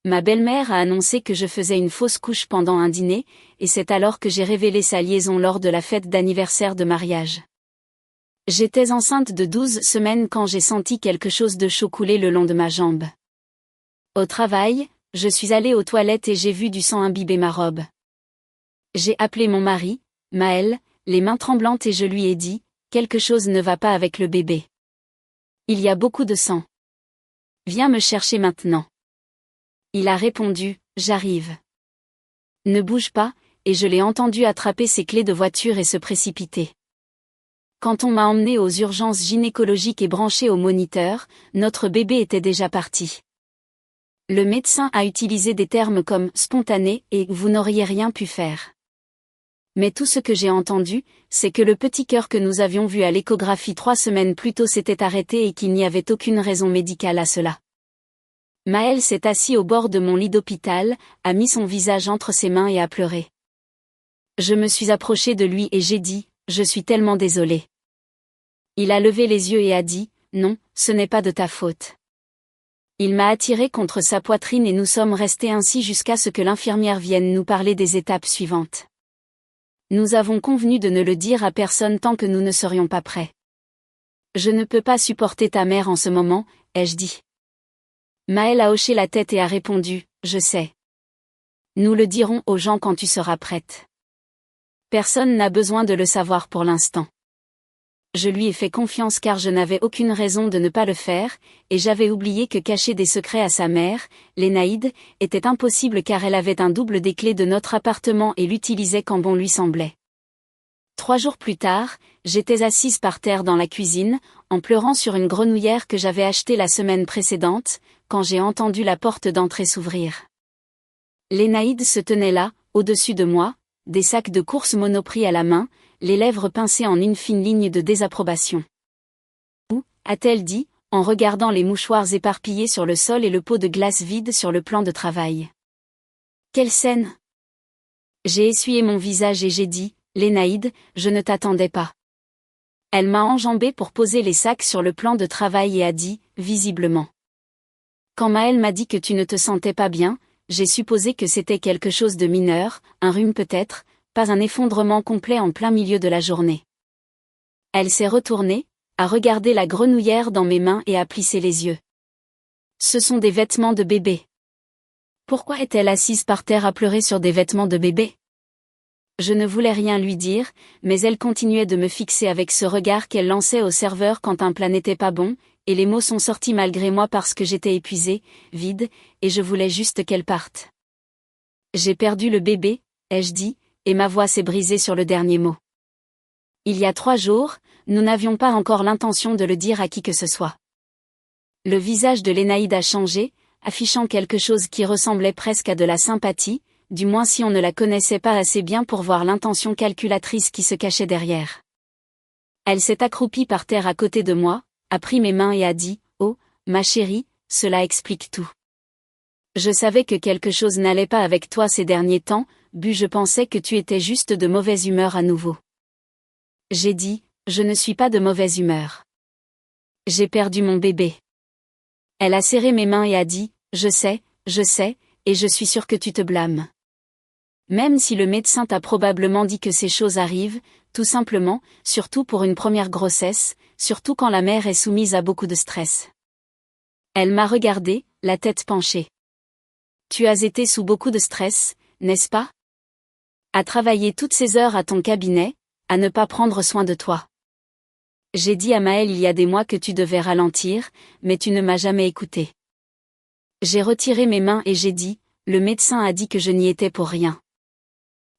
Ma belle-mère a annoncé que je faisais une fausse couche pendant un dîner, et c'est alors que j'ai révélé sa liaison lors de la fête d'anniversaire de mariage. J'étais enceinte de 12 semaines quand j'ai senti quelque chose de chaud couler le long de ma jambe. Au travail, je suis allée aux toilettes et j'ai vu du sang imbiber ma robe. J'ai appelé mon mari, Maël, les mains tremblantes et je lui ai dit, quelque chose ne va pas avec le bébé. Il y a beaucoup de sang. Viens me chercher maintenant. Il a répondu, j'arrive. Ne bouge pas, et je l'ai entendu attraper ses clés de voiture et se précipiter. Quand on m'a emmené aux urgences gynécologiques et branché au moniteur, notre bébé était déjà parti. Le médecin a utilisé des termes comme « spontané » et « vous n'auriez rien pu faire ». Mais tout ce que j'ai entendu, c'est que le petit cœur que nous avions vu à l'échographie 3 semaines plus tôt s'était arrêté et qu'il n'y avait aucune raison médicale à cela. Maël s'est assis au bord de mon lit d'hôpital, a mis son visage entre ses mains et a pleuré. Je me suis approchée de lui et j'ai dit, « Je suis tellement désolée. » Il a levé les yeux et a dit, « Non, ce n'est pas de ta faute. » Il m'a attiré contre sa poitrine et nous sommes restés ainsi jusqu'à ce que l'infirmière vienne nous parler des étapes suivantes. Nous avons convenu de ne le dire à personne tant que nous ne serions pas prêts. Je ne peux pas supporter ta mère en ce moment, ai-je dit. Maël a hoché la tête et a répondu, je sais. Nous le dirons aux gens quand tu seras prête. Personne n'a besoin de le savoir pour l'instant. Je lui ai fait confiance car je n'avais aucune raison de ne pas le faire, et j'avais oublié que cacher des secrets à sa mère, Lénaïde, était impossible car elle avait un double des clés de notre appartement et l'utilisait quand bon lui semblait. 3 jours plus tard, j'étais assise par terre dans la cuisine, en pleurant sur une grenouillère que j'avais achetée la semaine précédente, quand j'ai entendu la porte d'entrée s'ouvrir. Lénaïde se tenait là, au-dessus de moi, des sacs de course Monoprix à la main, les lèvres pincées en une fine ligne de désapprobation. « Où » a-t-elle dit, en regardant les mouchoirs éparpillés sur le sol et le pot de glace vide sur le plan de travail. « Quelle scène !» J'ai essuyé mon visage et j'ai dit, « Lénaïde, je ne t'attendais pas. » Elle m'a enjambé pour poser les sacs sur le plan de travail et a dit, visiblement. Quand Maël m'a dit que tu ne te sentais pas bien, j'ai supposé que c'était quelque chose de mineur, un rhume peut-être, pas un effondrement complet en plein milieu de la journée. Elle s'est retournée, a regardé la grenouillère dans mes mains et a plissé les yeux. Ce sont des vêtements de bébé. Pourquoi est-elle assise par terre à pleurer sur des vêtements de bébé ? Je ne voulais rien lui dire, mais elle continuait de me fixer avec ce regard qu'elle lançait au serveur quand un plat n'était pas bon, et les mots sont sortis malgré moi parce que j'étais épuisée, vide, et je voulais juste qu'elle parte. J'ai perdu le bébé, ai-je dit, et ma voix s'est brisée sur le dernier mot. Il y a 3 jours, nous n'avions pas encore l'intention de le dire à qui que ce soit. Le visage de Lénaïde a changé, affichant quelque chose qui ressemblait presque à de la sympathie, du moins si on ne la connaissait pas assez bien pour voir l'intention calculatrice qui se cachait derrière. Elle s'est accroupie par terre à côté de moi, a pris mes mains et a dit, « Oh, ma chérie, cela explique tout. Je savais que quelque chose n'allait pas avec toi ces derniers temps, je pensais que tu étais juste de mauvaise humeur à nouveau. » J'ai dit, « Je ne suis pas de mauvaise humeur. J'ai perdu mon bébé. » Elle a serré mes mains et a dit, « je sais, et je suis sûre que tu te blâmes. Même si le médecin t'a probablement dit que ces choses arrivent, tout simplement, surtout pour une première grossesse, surtout quand la mère est soumise à beaucoup de stress. » Elle m'a regardée, la tête penchée. « Tu as été sous beaucoup de stress, n'est-ce pas ? À travailler toutes ces heures à ton cabinet, à ne pas prendre soin de toi. J'ai dit à Maël il y a des mois que tu devais ralentir, mais tu ne m'as jamais écouté. J'ai retiré mes mains et j'ai dit, le médecin a dit que je n'y étais pour rien. »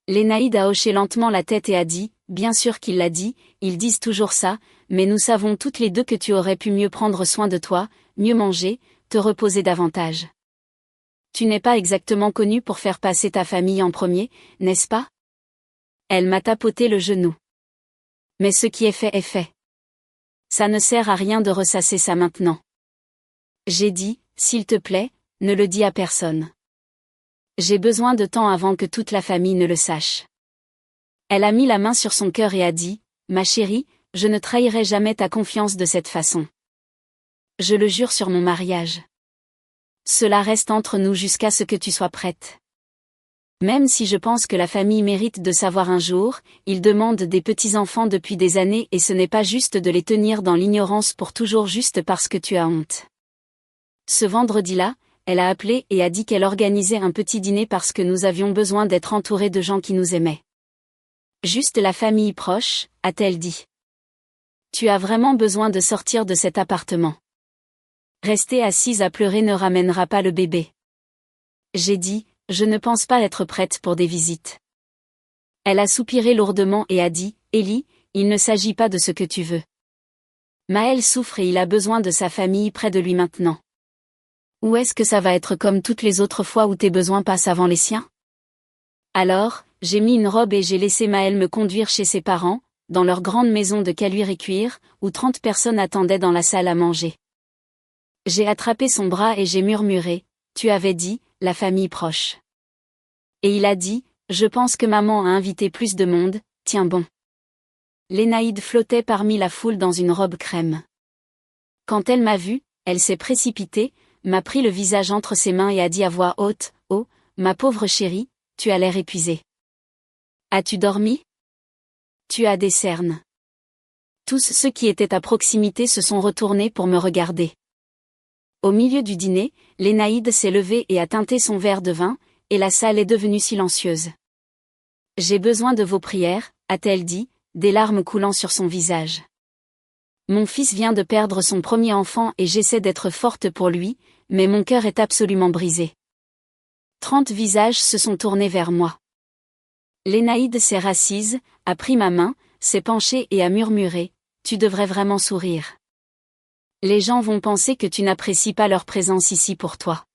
Lénaïde a hoché lentement la tête et a dit, bien sûr qu'il l'a dit, ils disent toujours ça, mais nous savons toutes les deux que tu aurais pu mieux prendre soin de toi, mieux manger, te reposer davantage. Tu n'es pas exactement connu pour faire passer ta famille en premier, n'est-ce pas ? Elle m'a tapoté le genou. Mais ce qui est fait est fait. Ça ne sert à rien de ressasser ça maintenant. J'ai dit, s'il te plaît, ne le dis à personne. J'ai besoin de temps avant que toute la famille ne le sache. Elle a mis la main sur son cœur et a dit, ma chérie, je ne trahirai jamais ta confiance de cette façon. Je le jure sur mon mariage. Cela reste entre nous jusqu'à ce que tu sois prête. Même si je pense que la famille mérite de savoir un jour, ils demandent des petits-enfants depuis des années et ce n'est pas juste de les tenir dans l'ignorance pour toujours juste parce que tu as honte. Ce vendredi-là, elle a appelé et a dit qu'elle organisait un petit dîner parce que nous avions besoin d'être entourés de gens qui nous aimaient. Juste la famille proche, a-t-elle dit. Tu as vraiment besoin de sortir de cet appartement. Rester assise à pleurer ne ramènera pas le bébé. J'ai dit, je ne pense pas être prête pour des visites. Elle a soupiré lourdement et a dit, Ellie, il ne s'agit pas de ce que tu veux. Maël souffre et il a besoin de sa famille près de lui maintenant. Ou est-ce que ça va être comme toutes les autres fois où tes besoins passent avant les siens? Alors, j'ai mis une robe et j'ai laissé Maël me conduire chez ses parents, dans leur grande maison de caluire et cuir, où 30 personnes attendaient dans la salle à manger. J'ai attrapé son bras et j'ai murmuré, tu avais dit, la famille proche. Et il a dit, je pense que maman a invité plus de monde, tiens bon. Lénaïde flottait parmi la foule dans une robe crème. Quand elle m'a vue, elle s'est précipitée, m'a pris le visage entre ses mains et a dit à voix haute, oh, ma pauvre chérie, tu as l'air épuisée. As-tu dormi? Tu as des cernes. Tous ceux qui étaient à proximité se sont retournés pour me regarder. Au milieu du dîner, Lénaïde s'est levée et a teinté son verre de vin, et la salle est devenue silencieuse. J'ai besoin de vos prières, a-t-elle dit, des larmes coulant sur son visage. Mon fils vient de perdre son premier enfant et j'essaie d'être forte pour lui, mais mon cœur est absolument brisé. 30 visages se sont tournés vers moi. Lénaïde s'est rassise, a pris ma main, s'est penchée et a murmuré, tu devrais vraiment sourire. Les gens vont penser que tu n'apprécies pas leur présence ici pour toi.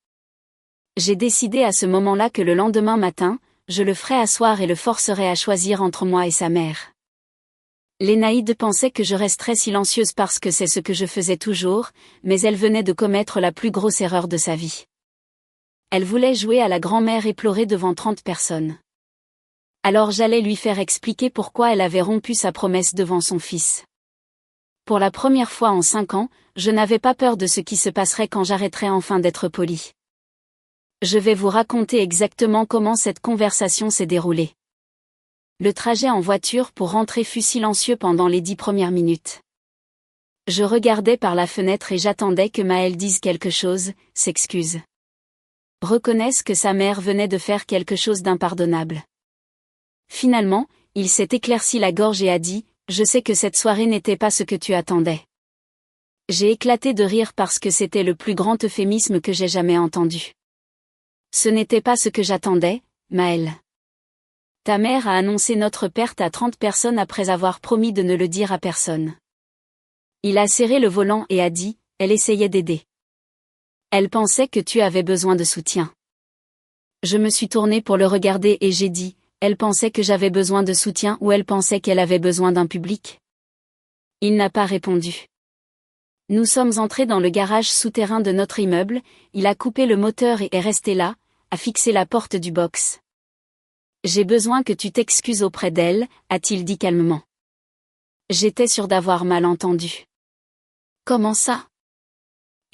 J'ai décidé à ce moment-là que le lendemain matin, je le ferai asseoir et le forcerai à choisir entre moi et sa mère. Lénaïde pensait que je resterais silencieuse parce que c'est ce que je faisais toujours, mais elle venait de commettre la plus grosse erreur de sa vie. Elle voulait jouer à la grand-mère et pleurer devant 30 personnes. Alors j'allais lui faire expliquer pourquoi elle avait rompu sa promesse devant son fils. Pour la première fois en 5 ans, je n'avais pas peur de ce qui se passerait quand j'arrêterais enfin d'être polie. Je vais vous raconter exactement comment cette conversation s'est déroulée. Le trajet en voiture pour rentrer fut silencieux pendant les 10 premières minutes. Je regardais par la fenêtre et j'attendais que Maël dise quelque chose, s'excuse. Reconnaisse que sa mère venait de faire quelque chose d'impardonnable. Finalement, il s'est éclairci la gorge et a dit, je sais que cette soirée n'était pas ce que tu attendais. J'ai éclaté de rire parce que c'était le plus grand euphémisme que j'ai jamais entendu. Ce n'était pas ce que j'attendais, Maël. Ta mère a annoncé notre perte à 30 personnes après avoir promis de ne le dire à personne. Il a serré le volant et a dit, elle essayait d'aider. Elle pensait que tu avais besoin de soutien. Je me suis tournée pour le regarder et j'ai dit, elle pensait que j'avais besoin de soutien ou elle pensait qu'elle avait besoin d'un public? Il n'a pas répondu. Nous sommes entrés dans le garage souterrain de notre immeuble, il a coupé le moteur et est resté là, a fixé la porte du box. J'ai besoin que tu t'excuses auprès d'elle, a-t-il dit calmement. J'étais sûre d'avoir mal entendu. Comment ça?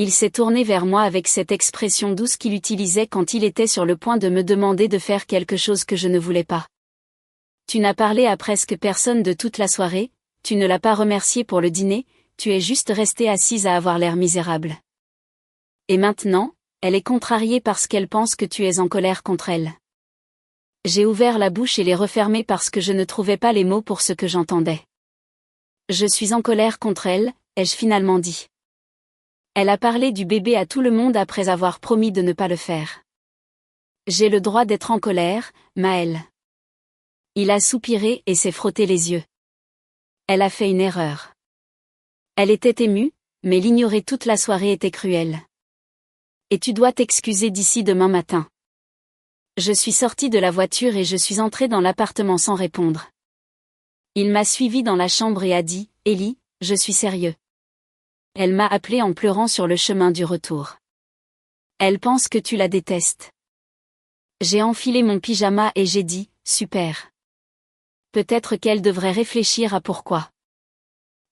Il s'est tourné vers moi avec cette expression douce qu'il utilisait quand il était sur le point de me demander de faire quelque chose que je ne voulais pas. Tu n'as parlé à presque personne de toute la soirée, tu ne l'as pas remercié pour le dîner, tu es juste restée assise à avoir l'air misérable. Et maintenant, elle est contrariée parce qu'elle pense que tu es en colère contre elle. J'ai ouvert la bouche et l'ai refermée parce que je ne trouvais pas les mots pour ce que j'entendais. Je suis en colère contre elle, ai-je finalement dit. Elle a parlé du bébé à tout le monde après avoir promis de ne pas le faire. J'ai le droit d'être en colère, Maël. Il a soupiré et s'est frotté les yeux. Elle a fait une erreur. Elle était émue, mais l'ignorer toute la soirée était cruel. Et tu dois t'excuser d'ici demain matin. Je suis sortie de la voiture et je suis entrée dans l'appartement sans répondre. Il m'a suivie dans la chambre et a dit, Ellie, je suis sérieux. Elle m'a appelé en pleurant sur le chemin du retour. Elle pense que tu la détestes. J'ai enfilé mon pyjama et j'ai dit, super. Peut-être qu'elle devrait réfléchir à pourquoi.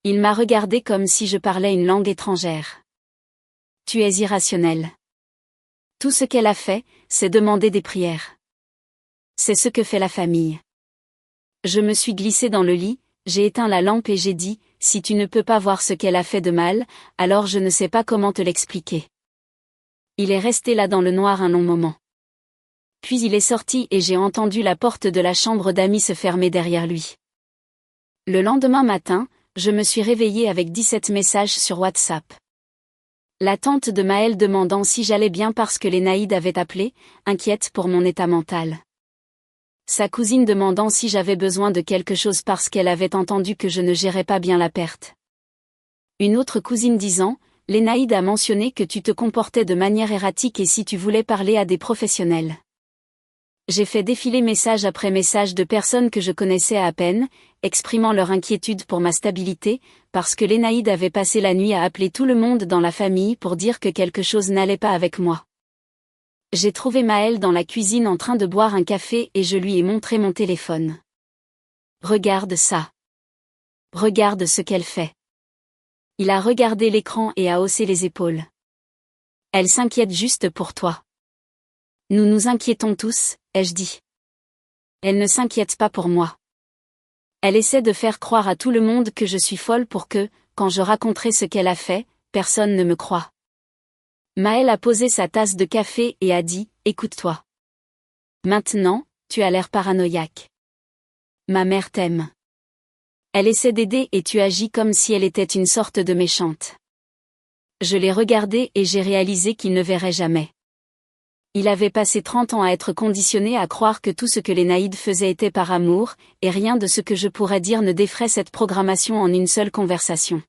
Il m'a regardé comme si je parlais une langue étrangère. Tu es irrationnel. Tout ce qu'elle a fait, c'est demander des prières. C'est ce que fait la famille. Je me suis glissée dans le lit, j'ai éteint la lampe et j'ai dit, si tu ne peux pas voir ce qu'elle a fait de mal, alors je ne sais pas comment te l'expliquer. Il est resté là dans le noir un long moment. Puis il est sorti et j'ai entendu la porte de la chambre d'amis se fermer derrière lui. Le lendemain matin, je me suis réveillée avec 17 messages sur WhatsApp. La tante de Maël demandant si j'allais bien parce que Lénaïde avait appelé, inquiète pour mon état mental. Sa cousine demandant si j'avais besoin de quelque chose parce qu'elle avait entendu que je ne gérais pas bien la perte. Une autre cousine disant, Lénaïde a mentionné que tu te comportais de manière erratique et si tu voulais parler à des professionnels. J'ai fait défiler message après message de personnes que je connaissais à peine, exprimant leur inquiétude pour ma stabilité, parce que Lénaïde avait passé la nuit à appeler tout le monde dans la famille pour dire que quelque chose n'allait pas avec moi. J'ai trouvé Maël dans la cuisine en train de boire un café et je lui ai montré mon téléphone. Regarde ça. Regarde ce qu'elle fait. Il a regardé l'écran et a haussé les épaules. Elle s'inquiète juste pour toi. Nous nous inquiétons tous, ai-je dit. Elle ne s'inquiète pas pour moi. Elle essaie de faire croire à tout le monde que je suis folle pour que, quand je raconterai ce qu'elle a fait, personne ne me croit. Maël a posé sa tasse de café et a dit, écoute-toi. Maintenant, tu as l'air paranoïaque. Ma mère t'aime. Elle essaie d'aider et tu agis comme si elle était une sorte de méchante. Je l'ai regardé et j'ai réalisé qu'il ne verrait jamais. Il avait passé 30 ans à être conditionné à croire que tout ce que Lénaïde faisait était par amour, et rien de ce que je pourrais dire ne défrait cette programmation en une seule conversation.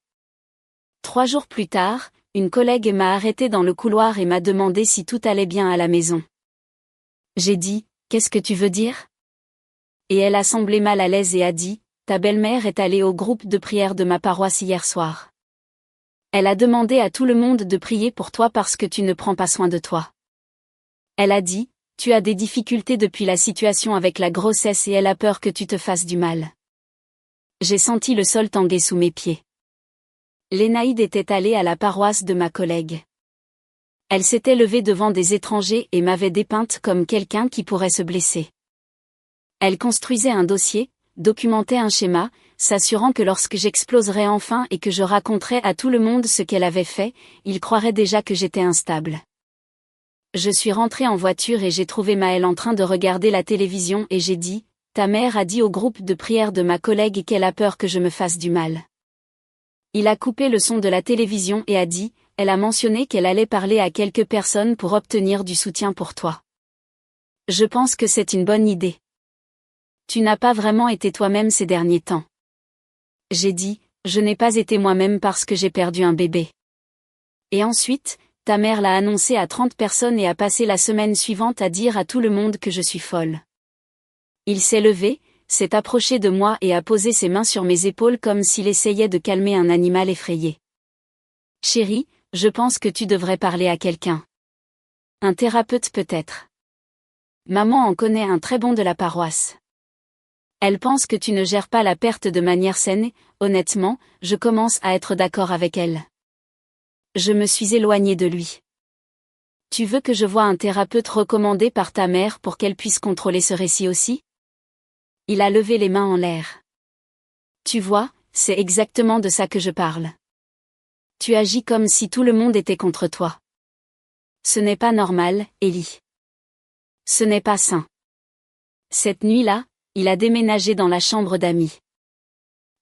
3 jours plus tard, une collègue m'a arrêté dans le couloir et m'a demandé si tout allait bien à la maison. J'ai dit, qu'est-ce que tu veux dire? Et elle a semblé mal à l'aise et a dit, ta belle-mère est allée au groupe de prière de ma paroisse hier soir. Elle a demandé à tout le monde de prier pour toi parce que tu ne prends pas soin de toi. Elle a dit, tu as des difficultés depuis la situation avec la grossesse et elle a peur que tu te fasses du mal. J'ai senti le sol tanguer sous mes pieds. Lénaïde était allée à la paroisse de ma collègue. Elle s'était levée devant des étrangers et m'avait dépeinte comme quelqu'un qui pourrait se blesser. Elle construisait un dossier, documentait un schéma, s'assurant que lorsque j'exploserais enfin et que je raconterais à tout le monde ce qu'elle avait fait, ils croiraient déjà que j'étais instable. Je suis rentrée en voiture et j'ai trouvé Maël en train de regarder la télévision et j'ai dit, ta mère a dit au groupe de prière de ma collègue qu'elle a peur que je me fasse du mal. Il a coupé le son de la télévision et a dit, elle a mentionné qu'elle allait parler à quelques personnes pour obtenir du soutien pour toi. Je pense que c'est une bonne idée. Tu n'as pas vraiment été toi-même ces derniers temps. J'ai dit, je n'ai pas été moi-même parce que j'ai perdu un bébé. Et ensuite, ta mère l'a annoncé à 30 personnes et a passé la semaine suivante à dire à tout le monde que je suis folle. Il s'est levé, s'est approché de moi et a posé ses mains sur mes épaules comme s'il essayait de calmer un animal effrayé. Chérie, je pense que tu devrais parler à quelqu'un. Un thérapeute peut-être. Maman en connaît un très bon de la paroisse. Elle pense que tu ne gères pas la perte de manière saine, honnêtement, je commence à être d'accord avec elle. Je me suis éloignée de lui. Tu veux que je voie un thérapeute recommandé par ta mère pour qu'elle puisse contrôler ce récit aussi? Il a levé les mains en l'air. Tu vois, c'est exactement de ça que je parle. Tu agis comme si tout le monde était contre toi. Ce n'est pas normal, Ellie. Ce n'est pas sain. Cette nuit-là, il a déménagé dans la chambre d'amis.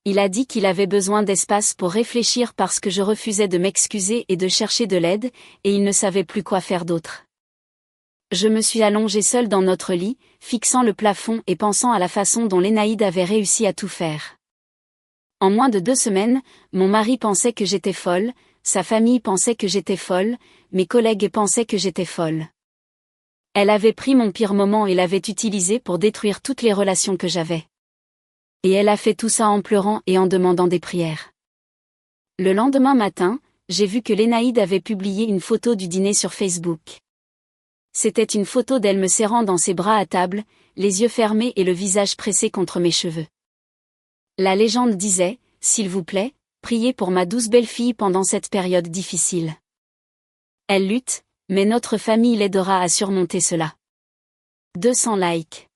Il a dit qu'il avait besoin d'espace pour réfléchir parce que je refusais de m'excuser et de chercher de l'aide, et il ne savait plus quoi faire d'autre. Je me suis allongée seule dans notre lit, fixant le plafond et pensant à la façon dont Lénaïde avait réussi à tout faire. En moins de 2 semaines, mon mari pensait que j'étais folle, sa famille pensait que j'étais folle, mes collègues pensaient que j'étais folle. Elle avait pris mon pire moment et l'avait utilisé pour détruire toutes les relations que j'avais. Et elle a fait tout ça en pleurant et en demandant des prières. Le lendemain matin, j'ai vu que Lénaïde avait publié une photo du dîner sur Facebook. C'était une photo d'elle me serrant dans ses bras à table, les yeux fermés et le visage pressé contre mes cheveux. La légende disait, s'il vous plaît, priez pour ma douce belle-fille pendant cette période difficile. Elle lutte, Mais notre famille l'aidera à surmonter cela. 200 likes.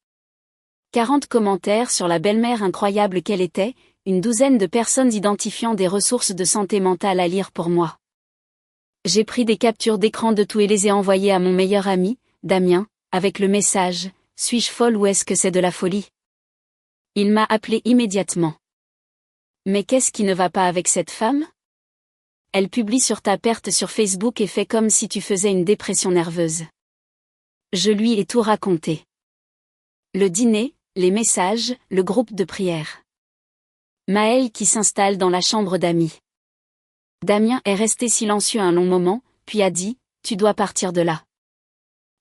40 commentaires sur la belle-mère incroyable qu'elle était, une douzaine de personnes identifiant des ressources de santé mentale à lire pour moi. J'ai pris des captures d'écran de tout et les ai envoyées à mon meilleur ami, Damien, avec le message « Suis-je folle ou est-ce que c'est de la folie ?» Il m'a appelé immédiatement. Mais qu'est-ce qui ne va pas avec cette femme? Elle publie sur ta perte sur Facebook et fait comme si tu faisais une dépression nerveuse. Je lui ai tout raconté. Le dîner, les messages, le groupe de prière. Maëlle qui s'installe dans la chambre d'amis. Damien est resté silencieux un long moment, puis a dit « Tu dois partir de là.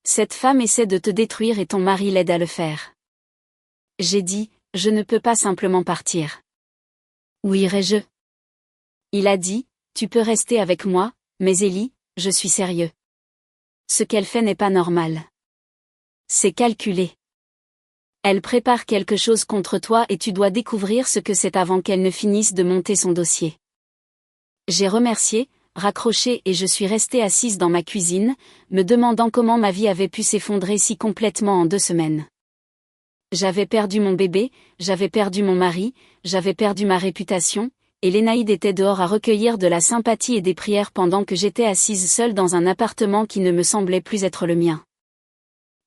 Cette femme essaie de te détruire et ton mari l'aide à le faire. » J'ai dit « Je ne peux pas simplement partir. » Où irai-je? Il a dit « Tu peux rester avec moi, mais Ellie, je suis sérieux. Ce qu'elle fait n'est pas normal. C'est calculé. Elle prépare quelque chose contre toi et tu dois découvrir ce que c'est avant qu'elle ne finisse de monter son dossier. » J'ai remercié, raccroché et je suis restée assise dans ma cuisine, me demandant comment ma vie avait pu s'effondrer si complètement en 2 semaines. J'avais perdu mon bébé, j'avais perdu mon mari, j'avais perdu ma réputation, et Lénaïde était dehors à recueillir de la sympathie et des prières pendant que j'étais assise seule dans un appartement qui ne me semblait plus être le mien.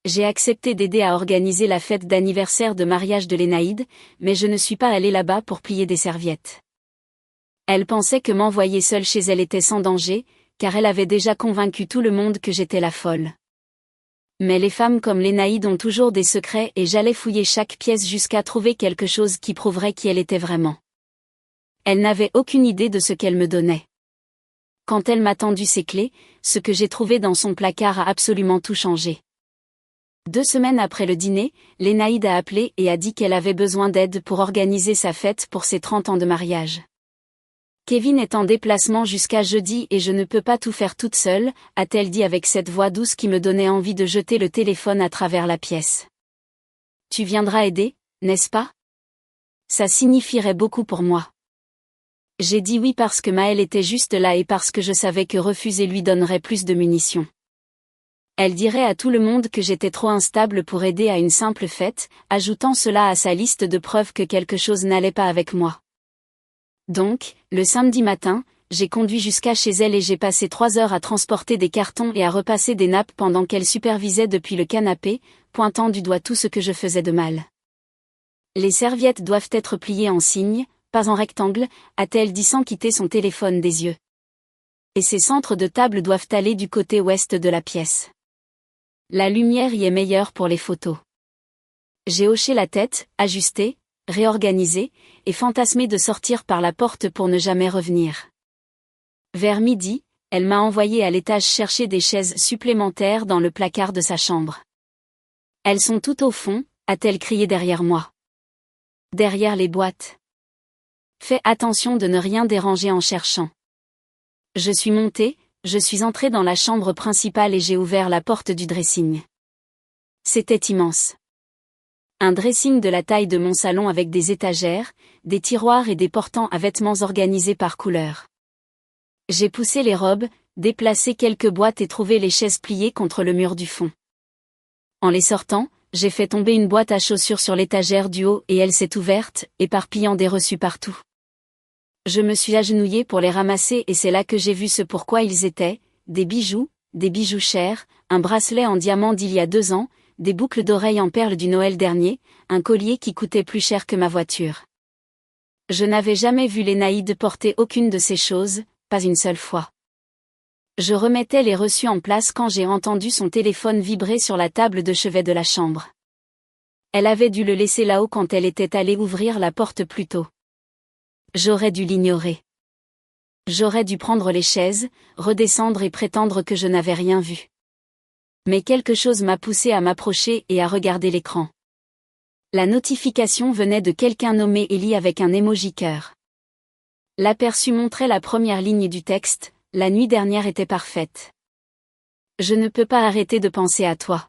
J'ai accepté d'aider à organiser la fête d'anniversaire de mariage de Lénaïde, mais je ne suis pas allée là-bas pour plier des serviettes. Elle pensait que m'envoyer seule chez elle était sans danger, car elle avait déjà convaincu tout le monde que j'étais la folle. Mais les femmes comme Lénaïde ont toujours des secrets et j'allais fouiller chaque pièce jusqu'à trouver quelque chose qui prouverait qui elle était vraiment. Elle n'avait aucune idée de ce qu'elle me donnait. Quand elle m'a tendu ses clés, ce que j'ai trouvé dans son placard a absolument tout changé. 2 semaines après le dîner, Lénaïde a appelé et a dit qu'elle avait besoin d'aide pour organiser sa fête pour ses 30 ans de mariage. Kevin est en déplacement jusqu'à jeudi et je ne peux pas tout faire toute seule, a-t-elle dit avec cette voix douce qui me donnait envie de jeter le téléphone à travers la pièce. Tu viendras aider, n'est-ce pas? Ça signifierait beaucoup pour moi. J'ai dit oui parce que Maëlle était juste là et parce que je savais que refuser lui donnerait plus de munitions. Elle dirait à tout le monde que j'étais trop instable pour aider à une simple fête, ajoutant cela à sa liste de preuves que quelque chose n'allait pas avec moi. Donc, le samedi matin, j'ai conduit jusqu'à chez elle et j'ai passé 3 heures à transporter des cartons et à repasser des nappes pendant qu'elle supervisait depuis le canapé, pointant du doigt tout ce que je faisais de mal. Les serviettes doivent être pliées en cygne, pas en rectangle, a-t-elle dit sans quitter son téléphone des yeux. Et ces centres de table doivent aller du côté ouest de la pièce. La lumière y est meilleure pour les photos. J'ai hoché la tête, ajusté, réorganisé, et fantasmé de sortir par la porte pour ne jamais revenir. Vers midi, elle m'a envoyé à l'étage chercher des chaises supplémentaires dans le placard de sa chambre. Elles sont tout au fond, a-t-elle crié derrière moi. Derrière les boîtes. Fais attention de ne rien déranger en cherchant. Je suis montée, je suis entrée dans la chambre principale et j'ai ouvert la porte du dressing. C'était immense. Un dressing de la taille de mon salon avec des étagères, des tiroirs et des portants à vêtements organisés par couleur. J'ai poussé les robes, déplacé quelques boîtes et trouvé les chaises pliées contre le mur du fond. En les sortant, j'ai fait tomber une boîte à chaussures sur l'étagère du haut et elle s'est ouverte, éparpillant des reçus partout. Je me suis agenouillée pour les ramasser et c'est là que j'ai vu ce pourquoi ils étaient, des bijoux chers, un bracelet en diamant d'il y a 2 ans, des boucles d'oreilles en perles du Noël dernier, un collier qui coûtait plus cher que ma voiture. Je n'avais jamais vu Lénaïde porter aucune de ces choses, pas une seule fois. Je remettais les reçus en place quand j'ai entendu son téléphone vibrer sur la table de chevet de la chambre. Elle avait dû le laisser là-haut quand elle était allée ouvrir la porte plus tôt. J'aurais dû l'ignorer. J'aurais dû prendre les chaises, redescendre et prétendre que je n'avais rien vu. Mais quelque chose m'a poussé à m'approcher et à regarder l'écran. La notification venait de quelqu'un nommé Ellie avec un emoji cœur. L'aperçu montrait la première ligne du texte, « La nuit dernière était parfaite. Je ne peux pas arrêter de penser à toi. »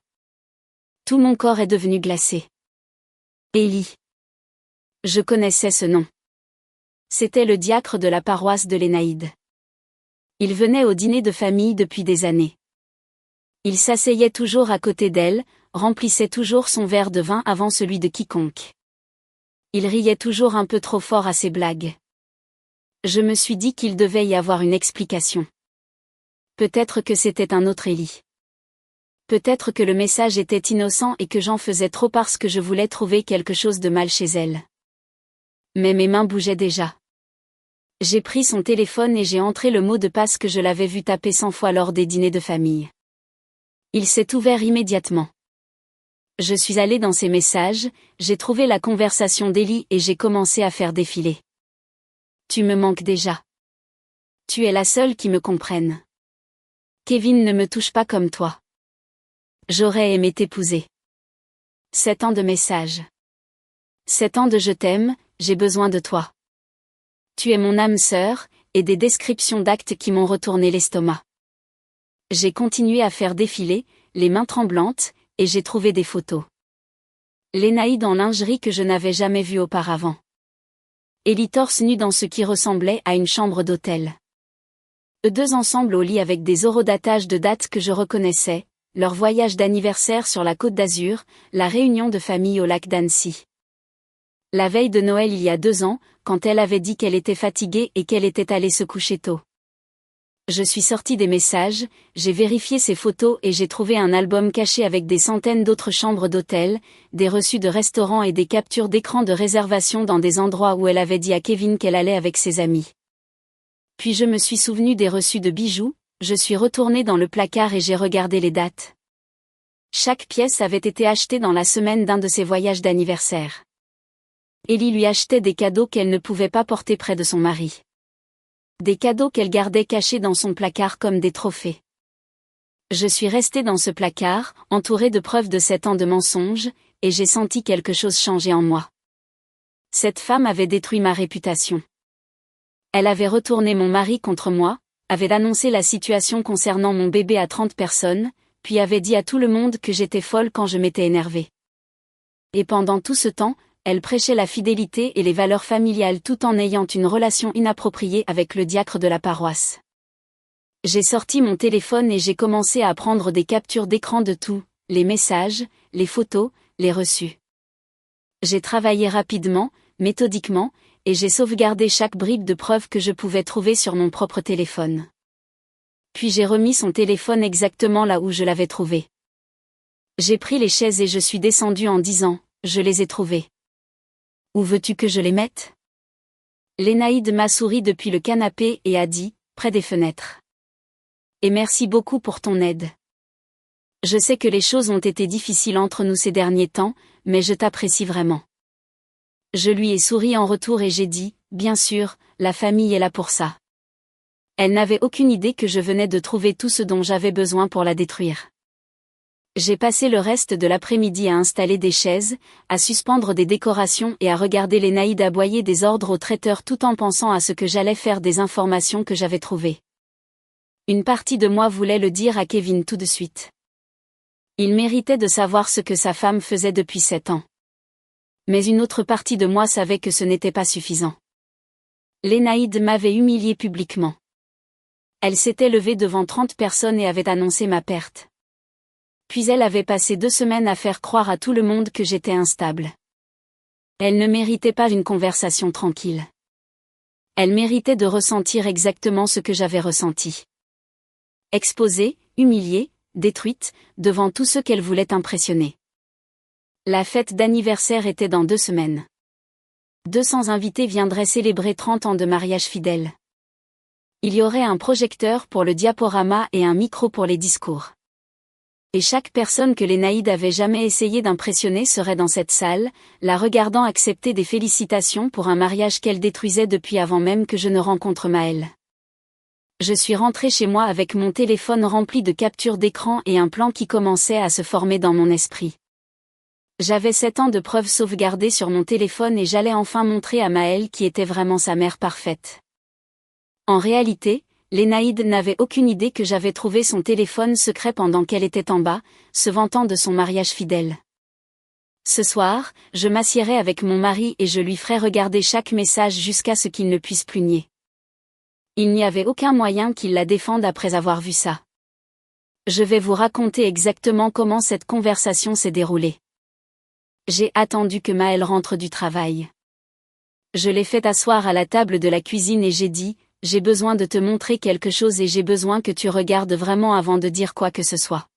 Tout mon corps est devenu glacé. Ellie. Je connaissais ce nom. C'était le diacre de la paroisse de Lénaïde. Il venait au dîner de famille depuis des années. Il s'asseyait toujours à côté d'elle, remplissait toujours son verre de vin avant celui de quiconque. Il riait toujours un peu trop fort à ses blagues. Je me suis dit qu'il devait y avoir une explication. Peut-être que c'était un autre Élie. Peut-être que le message était innocent et que j'en faisais trop parce que je voulais trouver quelque chose de mal chez elle. Mais mes mains bougeaient déjà. J'ai pris son téléphone et j'ai entré le mot de passe que je l'avais vu taper 100 fois lors des dîners de famille. Il s'est ouvert immédiatement. Je suis allé dans ses messages, j'ai trouvé la conversation d'Élie et j'ai commencé à faire défiler. Tu me manques déjà. Tu es la seule qui me comprenne. Kevin ne me touche pas comme toi. J'aurais aimé t'épouser. 7 ans de messages. 7 ans de je t'aime, j'ai besoin de toi. Tu es mon âme sœur, et des descriptions d'actes qui m'ont retourné l'estomac. J'ai continué à faire défiler, les mains tremblantes, et j'ai trouvé des photos. Lénaïde en lingerie que je n'avais jamais vue auparavant. Élie torse nu dans ce qui ressemblait à une chambre d'hôtel. Eux deux ensemble au lit avec des horodatages de dates que je reconnaissais, leur voyage d'anniversaire sur la Côte d'Azur, la réunion de famille au lac d'Annecy. La veille de Noël il y a 2 ans, quand elle avait dit qu'elle était fatiguée et qu'elle était allée se coucher tôt. Je suis sortie des messages, j'ai vérifié ces photos et j'ai trouvé un album caché avec des centaines d'autres chambres d'hôtel, des reçus de restaurants et des captures d'écran de réservation dans des endroits où elle avait dit à Kevin qu'elle allait avec ses amis. Puis je me suis souvenu des reçus de bijoux, je suis retournée dans le placard et j'ai regardé les dates. Chaque pièce avait été achetée dans la semaine d'un de ses voyages d'anniversaire. Élie lui achetait des cadeaux qu'elle ne pouvait pas porter près de son mari. Des cadeaux qu'elle gardait cachés dans son placard comme des trophées. Je suis restée dans ce placard, entourée de preuves de 7 ans de mensonges, et j'ai senti quelque chose changer en moi. Cette femme avait détruit ma réputation. Elle avait retourné mon mari contre moi, avait annoncé la situation concernant mon bébé à 30 personnes, puis avait dit à tout le monde que j'étais folle quand je m'étais énervée. Et pendant tout ce temps, elle prêchait la fidélité et les valeurs familiales tout en ayant une relation inappropriée avec le diacre de la paroisse. J'ai sorti mon téléphone et j'ai commencé à prendre des captures d'écran de tout, les messages, les photos, les reçus. J'ai travaillé rapidement, méthodiquement, et j'ai sauvegardé chaque bribe de preuve que je pouvais trouver sur mon propre téléphone. Puis j'ai remis son téléphone exactement là où je l'avais trouvé. J'ai pris les chaises et je suis descendue en disant, je les ai trouvées. Où veux-tu que je les mette? Lénaïde m'a souri depuis le canapé et a dit, près des fenêtres. Et merci beaucoup pour ton aide. Je sais que les choses ont été difficiles entre nous ces derniers temps, mais je t'apprécie vraiment. Je lui ai souri en retour et j'ai dit, bien sûr, la famille est là pour ça. Elle n'avait aucune idée que je venais de trouver tout ce dont j'avais besoin pour la détruire. J'ai passé le reste de l'après-midi à installer des chaises, à suspendre des décorations et à regarder Lénaïde aboyer des ordres au traiteur tout en pensant à ce que j'allais faire des informations que j'avais trouvées. Une partie de moi voulait le dire à Kevin tout de suite. Il méritait de savoir ce que sa femme faisait depuis 7 ans. Mais une autre partie de moi savait que ce n'était pas suffisant. Lénaïde m'avait humiliée publiquement. Elle s'était levée devant 30 personnes et avait annoncé ma perte. Puis elle avait passé 2 semaines à faire croire à tout le monde que j'étais instable. Elle ne méritait pas une conversation tranquille. Elle méritait de ressentir exactement ce que j'avais ressenti. Exposée, humiliée, détruite, devant tous ceux qu'elle voulait impressionner. La fête d'anniversaire était dans 2 semaines. 200 invités viendraient célébrer 30 ans de mariage fidèle. Il y aurait un projecteur pour le diaporama et un micro pour les discours. Et chaque personne que Lénaïde avait jamais essayé d'impressionner serait dans cette salle, la regardant accepter des félicitations pour un mariage qu'elle détruisait depuis avant même que je ne rencontre Maël. Je suis rentrée chez moi avec mon téléphone rempli de captures d'écran et un plan qui commençait à se former dans mon esprit. J'avais 7 ans de preuves sauvegardées sur mon téléphone et j'allais enfin montrer à Maël qui était vraiment sa mère parfaite. En réalité, Lénaïde n'avait aucune idée que j'avais trouvé son téléphone secret pendant qu'elle était en bas, se vantant de son mariage fidèle. Ce soir, je m'assiérai avec mon mari et je lui ferai regarder chaque message jusqu'à ce qu'il ne puisse plus nier. Il n'y avait aucun moyen qu'il la défende après avoir vu ça. Je vais vous raconter exactement comment cette conversation s'est déroulée. J'ai attendu que Maël rentre du travail. Je l'ai fait asseoir à la table de la cuisine et j'ai dit, j'ai besoin de te montrer quelque chose et j'ai besoin que tu regardes vraiment avant de dire quoi que ce soit.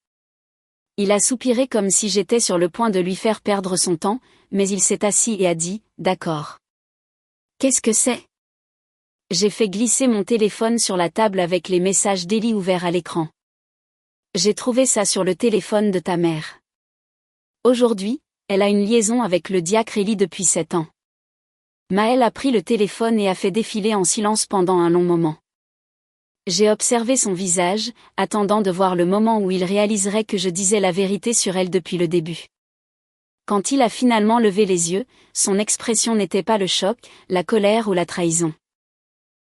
Il a soupiré comme si j'étais sur le point de lui faire perdre son temps, mais il s'est assis et a dit, d'accord. Qu'est-ce que c'est ? J'ai fait glisser mon téléphone sur la table avec les messages d'Élie ouverts à l'écran. J'ai trouvé ça sur le téléphone de ta mère. Aujourd'hui, elle a une liaison avec le diacre Élie depuis 7 ans. Maël a pris le téléphone et a fait défiler en silence pendant un long moment. J'ai observé son visage, attendant de voir le moment où il réaliserait que je disais la vérité sur elle depuis le début. Quand il a finalement levé les yeux, son expression n'était pas le choc, la colère ou la trahison.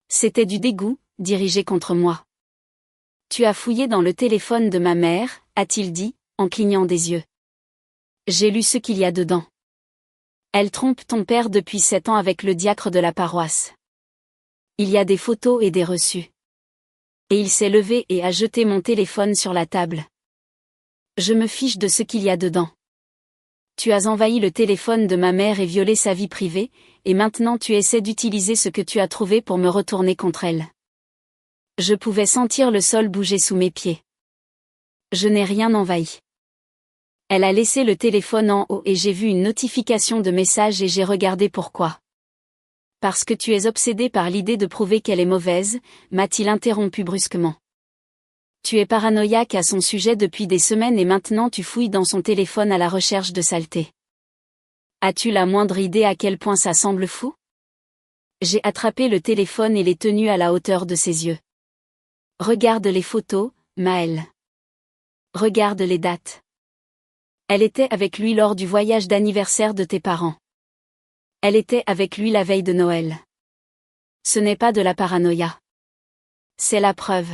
C'était du dégoût, dirigé contre moi. Tu as fouillé dans le téléphone de ma mère, a-t-il dit, en clignant des yeux. J'ai lu ce qu'il y a dedans. Elle trompe ton père depuis 7 ans avec le diacre de la paroisse. Il y a des photos et des reçus. Et il s'est levé et a jeté mon téléphone sur la table. Je me fiche de ce qu'il y a dedans. Tu as envahi le téléphone de ma mère et violé sa vie privée, et maintenant tu essaies d'utiliser ce que tu as trouvé pour me retourner contre elle. Je pouvais sentir le sol bouger sous mes pieds. Je n'ai rien envahi. Elle a laissé le téléphone en haut et j'ai vu une notification de message et j'ai regardé pourquoi. Parce que tu es obsédé par l'idée de prouver qu'elle est mauvaise, m'a-t-il interrompu brusquement. Tu es paranoïaque à son sujet depuis des semaines et maintenant tu fouilles dans son téléphone à la recherche de saleté. As-tu la moindre idée à quel point ça semble fou ? J'ai attrapé le téléphone et l'ai tenu à la hauteur de ses yeux. Regarde les photos, Maël. Regarde les dates. Elle était avec lui lors du voyage d'anniversaire de tes parents. Elle était avec lui la veille de Noël. Ce n'est pas de la paranoïa. C'est la preuve.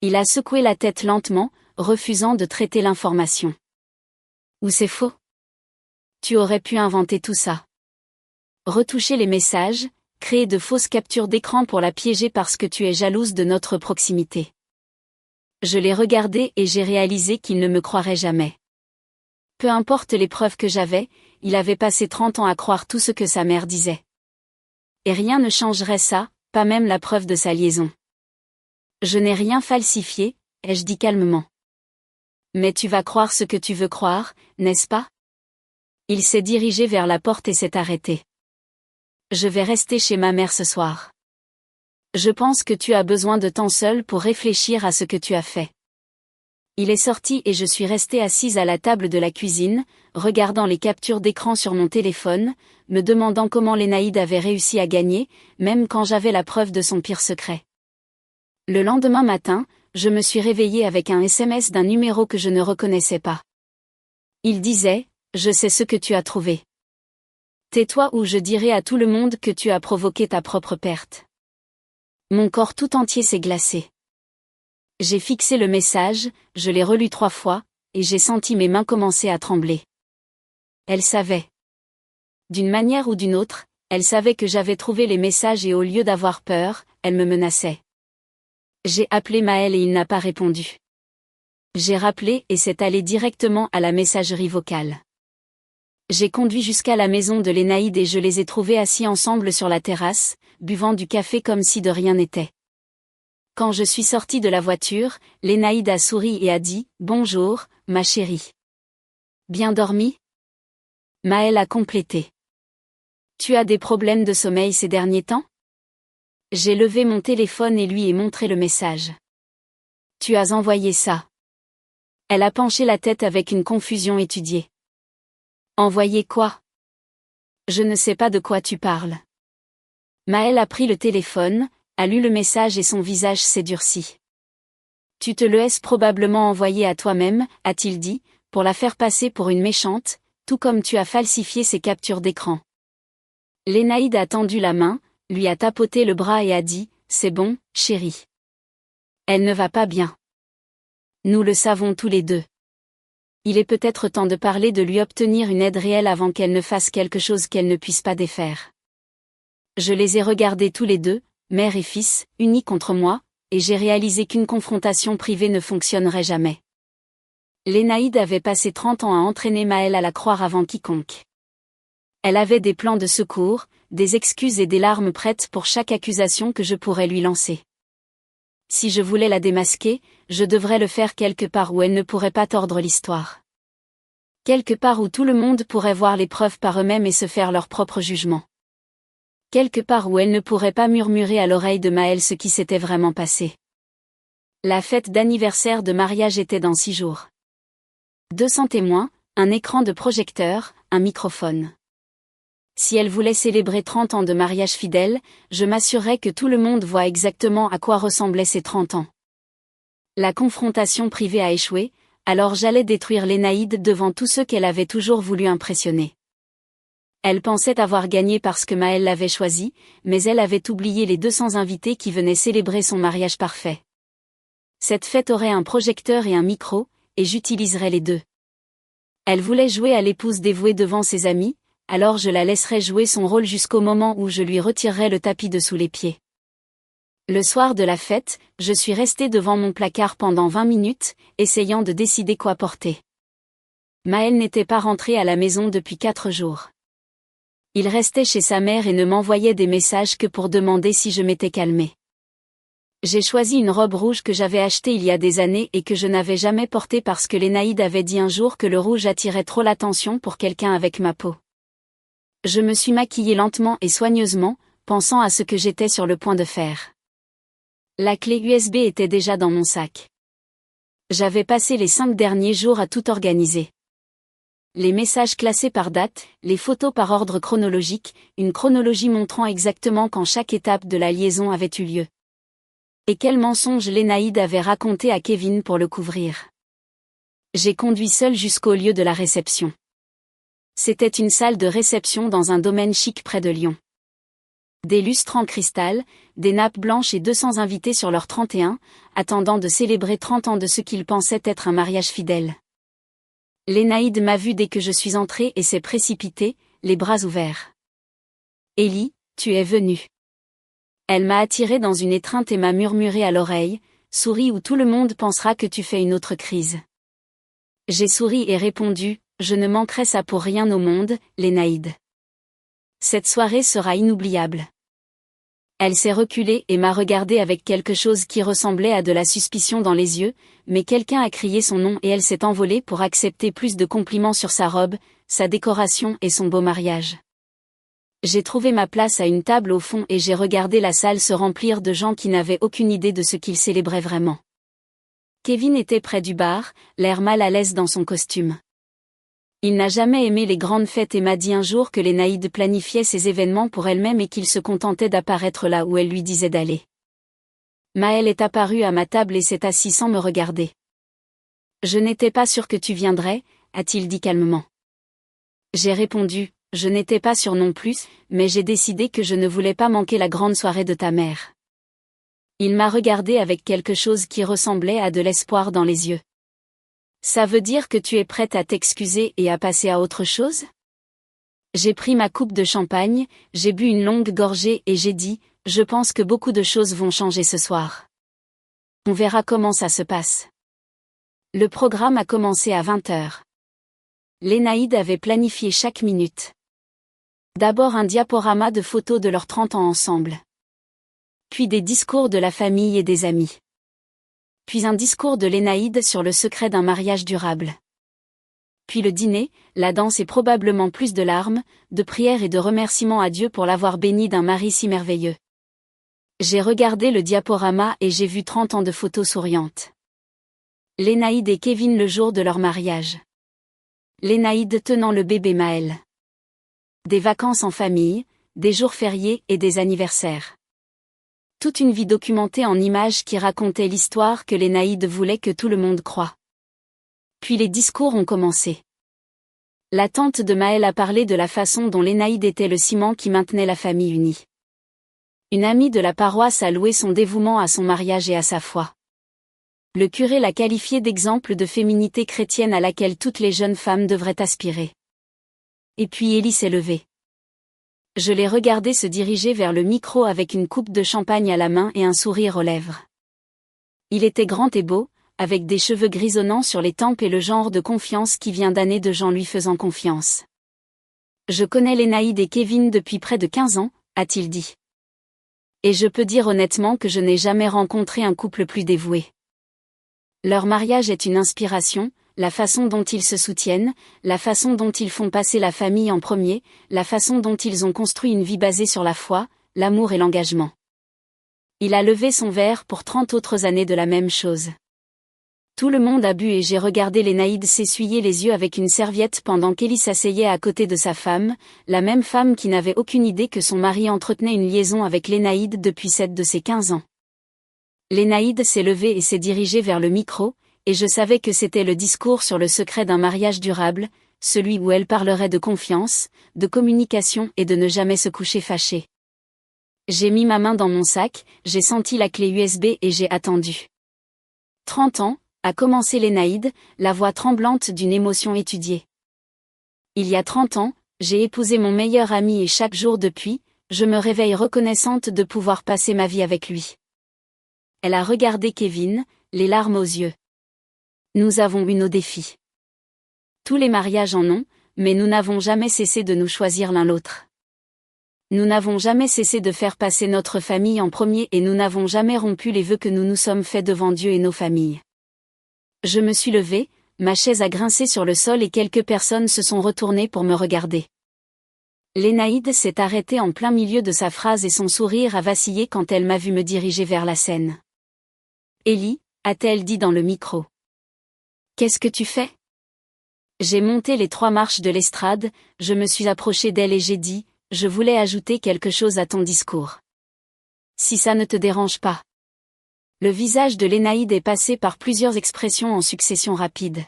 Il a secoué la tête lentement, refusant de traiter l'information. Ou c'est faux ? Tu aurais pu inventer tout ça. Retoucher les messages, créer de fausses captures d'écran pour la piéger parce que tu es jalouse de notre proximité. Je l'ai regardé et j'ai réalisé qu'il ne me croirait jamais. Peu importe les preuves que j'avais, il avait passé 30 ans à croire tout ce que sa mère disait. Et rien ne changerait ça, pas même la preuve de sa liaison. Je n'ai rien falsifié, ai-je dit calmement. Mais tu vas croire ce que tu veux croire, n'est-ce pas ? Il s'est dirigé vers la porte et s'est arrêté. Je vais rester chez ma mère ce soir. Je pense que tu as besoin de temps seul pour réfléchir à ce que tu as fait. Il est sorti et je suis restée assise à la table de la cuisine, regardant les captures d'écran sur mon téléphone, me demandant comment Lénaïde avait réussi à gagner, même quand j'avais la preuve de son pire secret. Le lendemain matin, je me suis réveillée avec un SMS d'un numéro que je ne reconnaissais pas. Il disait, « Je sais ce que tu as trouvé. Tais-toi ou je dirai à tout le monde que tu as provoqué ta propre perte. » Mon corps tout entier s'est glacé. J'ai fixé le message, je l'ai relu 3 fois, et j'ai senti mes mains commencer à trembler. Elle savait. D'une manière ou d'une autre, elle savait que j'avais trouvé les messages et au lieu d'avoir peur, elle me menaçait. J'ai appelé Maël et il n'a pas répondu. J'ai rappelé et c'est allé directement à la messagerie vocale. J'ai conduit jusqu'à la maison de Lénaïde et je les ai trouvés assis ensemble sur la terrasse, buvant du café comme si de rien n'était. Quand je suis sortie de la voiture, Lénaïde a souri et a dit « Bonjour, ma chérie. Bien dormi ?» Maël a complété. « Tu as des problèmes de sommeil ces derniers temps ?» J'ai levé mon téléphone et lui ai montré le message. « Tu as envoyé ça. » Elle a penché la tête avec une confusion étudiée. « Envoyé quoi ? Je ne sais pas de quoi tu parles. » Maël a pris le téléphone, a lu le message et son visage s'est durci. « Tu te le laisses probablement envoyer à toi-même, a-t-il dit, pour la faire passer pour une méchante, tout comme tu as falsifié ses captures d'écran. » Lénaïde a tendu la main, lui a tapoté le bras et a dit « C'est bon, chérie. » Elle ne va pas bien. Nous le savons tous les deux. Il est peut-être temps de parler de lui obtenir une aide réelle avant qu'elle ne fasse quelque chose qu'elle ne puisse pas défaire. Je les ai regardés tous les deux, mère et fils, unis contre moi, et j'ai réalisé qu'une confrontation privée ne fonctionnerait jamais. Lénaïde avait passé 30 ans à entraîner Maël à la croire avant quiconque. Elle avait des plans de secours, des excuses et des larmes prêtes pour chaque accusation que je pourrais lui lancer. Si je voulais la démasquer, je devrais le faire quelque part où elle ne pourrait pas tordre l'histoire. Quelque part où tout le monde pourrait voir les preuves par eux-mêmes et se faire leur propre jugement. Quelque part où elle ne pourrait pas murmurer à l'oreille de Maël ce qui s'était vraiment passé. La fête d'anniversaire de mariage était dans 6 jours. 200 témoins, un écran de projecteur, un microphone. Si elle voulait célébrer 30 ans de mariage fidèle, je m'assurerais que tout le monde voit exactement à quoi ressemblaient ces 30 ans. La confrontation privée a échoué, alors j'allais détruire Lénaïde devant tous ceux qu'elle avait toujours voulu impressionner. Elle pensait avoir gagné parce que Maël l'avait choisie, mais elle avait oublié les 200 invités qui venaient célébrer son mariage parfait. Cette fête aurait un projecteur et un micro, et j'utiliserais les deux. Elle voulait jouer à l'épouse dévouée devant ses amis, alors je la laisserais jouer son rôle jusqu'au moment où je lui retirerais le tapis de sous les pieds. Le soir de la fête, je suis restée devant mon placard pendant 20 minutes, essayant de décider quoi porter. Maël n'était pas rentré à la maison depuis 4 jours. Il restait chez sa mère et ne m'envoyait des messages que pour demander si je m'étais calmée. J'ai choisi une robe rouge que j'avais achetée il y a des années et que je n'avais jamais portée parce que Lénaïde avait dit un jour que le rouge attirait trop l'attention pour quelqu'un avec ma peau. Je me suis maquillée lentement et soigneusement, pensant à ce que j'étais sur le point de faire. La clé USB était déjà dans mon sac. J'avais passé les 5 derniers jours à tout organiser. Les messages classés par date, les photos par ordre chronologique, une chronologie montrant exactement quand chaque étape de la liaison avait eu lieu. Et quel mensonge Lénaïde avait raconté à Kevin pour le couvrir. J'ai conduit seul jusqu'au lieu de la réception. C'était une salle de réception dans un domaine chic près de Lyon. Des lustres en cristal, des nappes blanches et 200 invités sur leur 31, attendant de célébrer 30 ans de ce qu'ils pensaient être un mariage fidèle. Lénaïde m'a vu dès que je suis entrée et s'est précipitée, les bras ouverts. « Ellie, tu es venue. » Elle m'a attirée dans une étreinte et m'a murmuré à l'oreille, « Souris ou tout le monde pensera que tu fais une autre crise. » J'ai souri et répondu, « Je ne manquerai ça pour rien au monde, Lénaïde. Cette soirée sera inoubliable. » Elle s'est reculée et m'a regardée avec quelque chose qui ressemblait à de la suspicion dans les yeux, mais quelqu'un a crié son nom et elle s'est envolée pour accepter plus de compliments sur sa robe, sa décoration et son beau mariage. J'ai trouvé ma place à une table au fond et j'ai regardé la salle se remplir de gens qui n'avaient aucune idée de ce qu'ils célébraient vraiment. Kevin était près du bar, l'air mal à l'aise dans son costume. Il n'a jamais aimé les grandes fêtes et m'a dit un jour que Lénaïde planifiait ses événements pour elle-même et qu'il se contentait d'apparaître là où elle lui disait d'aller. Maël est apparu à ma table et s'est assis sans me regarder. « Je n'étais pas sûr que tu viendrais, » a-t-il dit calmement. J'ai répondu, « Je n'étais pas sûr non plus, mais j'ai décidé que je ne voulais pas manquer la grande soirée de ta mère. » Il m'a regardé avec quelque chose qui ressemblait à de l'espoir dans les yeux. « Ça veut dire que tu es prête à t'excuser et à passer à autre chose ? » J'ai pris ma coupe de champagne, j'ai bu une longue gorgée et j'ai dit, « Je pense que beaucoup de choses vont changer ce soir. On verra comment ça se passe. » Le programme a commencé à 20h. Lénaïde avait planifié chaque minute. D'abord un diaporama de photos de leurs 30 ans ensemble. Puis des discours de la famille et des amis. Puis un discours de Lénaïde sur le secret d'un mariage durable. Puis le dîner, la danse et probablement plus de larmes, de prières et de remerciements à Dieu pour l'avoir béni d'un mari si merveilleux. J'ai regardé le diaporama et j'ai vu 30 ans de photos souriantes. Lénaïde et Kevin le jour de leur mariage. Lénaïde tenant le bébé Maël. Des vacances en famille, des jours fériés et des anniversaires. Toute une vie documentée en images qui racontait l'histoire que Lénaïde voulait que tout le monde croie. Puis les discours ont commencé. La tante de Maël a parlé de la façon dont Lénaïde était le ciment qui maintenait la famille unie. Une amie de la paroisse a loué son dévouement à son mariage et à sa foi. Le curé l'a qualifiée d'exemple de féminité chrétienne à laquelle toutes les jeunes femmes devraient aspirer. Et puis Ellie s'est levée. Je l'ai regardée se diriger vers le micro avec une coupe de champagne à la main et un sourire aux lèvres. Il était grand et beau, avec des cheveux grisonnants sur les tempes et le genre de confiance qui vient d'années de gens lui faisant confiance. Je connais Lénaïde et Kevin depuis près de 15 ans, a-t-il dit. Et je peux dire honnêtement que je n'ai jamais rencontré un couple plus dévoué. Leur mariage est une inspiration, la façon dont ils se soutiennent, la façon dont ils font passer la famille en premier, la façon dont ils ont construit une vie basée sur la foi, l'amour et l'engagement. Il a levé son verre pour 30 autres années de la même chose. Tout le monde a bu et j'ai regardé Lénaïde s'essuyer les yeux avec une serviette pendant qu'Ellie s'asseyait à côté de sa femme, la même femme qui n'avait aucune idée que son mari entretenait une liaison avec Lénaïde depuis 7 de ses 15 ans. Lénaïde s'est levée et s'est dirigée vers le micro, et je savais que c'était le discours sur le secret d'un mariage durable, celui où elle parlerait de confiance, de communication et de ne jamais se coucher fâché. J'ai mis ma main dans mon sac, j'ai senti la clé USB et j'ai attendu. 30 ans, a commencé Lénaïde, la voix tremblante d'une émotion étudiée. Il y a 30 ans, j'ai épousé mon meilleur ami et chaque jour depuis, je me réveille reconnaissante de pouvoir passer ma vie avec lui. Elle a regardé Kevin, les larmes aux yeux. Nous avons eu nos défis. Tous les mariages en ont, mais nous n'avons jamais cessé de nous choisir l'un l'autre. Nous n'avons jamais cessé de faire passer notre famille en premier et nous n'avons jamais rompu les vœux que nous nous sommes faits devant Dieu et nos familles. Je me suis levée, ma chaise a grincé sur le sol et quelques personnes se sont retournées pour me regarder. Lénaïde s'est arrêtée en plein milieu de sa phrase et son sourire a vacillé quand elle m'a vu me diriger vers la scène. « Ellie » a-t-elle dit dans le micro. « Qu'est-ce que tu fais ?» J'ai monté les 3 marches de l'estrade, je me suis approchée d'elle et j'ai dit, je voulais ajouter quelque chose à ton discours. Si ça ne te dérange pas. Le visage de Lénaïde est passé par plusieurs expressions en succession rapide.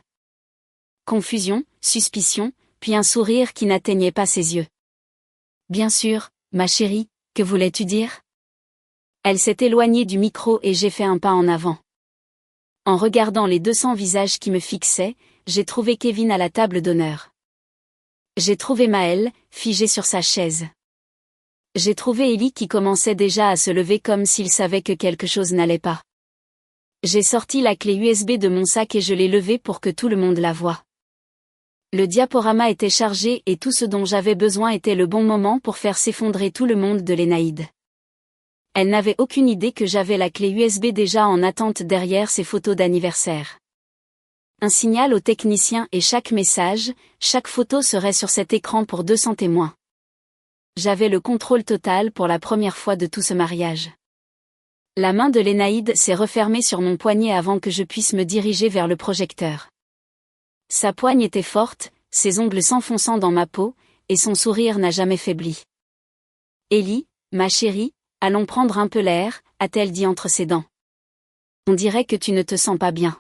Confusion, suspicion, puis un sourire qui n'atteignait pas ses yeux. Bien sûr, ma chérie, que voulais-tu dire ? Elle s'est éloignée du micro et j'ai fait un pas en avant. En regardant les 200 visages qui me fixaient, j'ai trouvé Kevin à la table d'honneur. J'ai trouvé Maël, figé sur sa chaise. J'ai trouvé Ellie qui commençait déjà à se lever comme s'il savait que quelque chose n'allait pas. J'ai sorti la clé USB de mon sac et je l'ai levée pour que tout le monde la voie. Le diaporama était chargé et tout ce dont j'avais besoin était le bon moment pour faire s'effondrer tout le monde de Lénaïde. Elle n'avait aucune idée que j'avais la clé USB déjà en attente derrière ses photos d'anniversaire. Un signal au technicien et chaque message, chaque photo serait sur cet écran pour 200 témoins. J'avais le contrôle total pour la première fois de tout ce mariage. La main de Lénaïde s'est refermée sur mon poignet avant que je puisse me diriger vers le projecteur. Sa poigne était forte, ses ongles s'enfonçant dans ma peau, et son sourire n'a jamais faibli. « Ellie, ma chérie, allons prendre un peu l'air », a-t-elle dit entre ses dents. « On dirait que tu ne te sens pas bien. »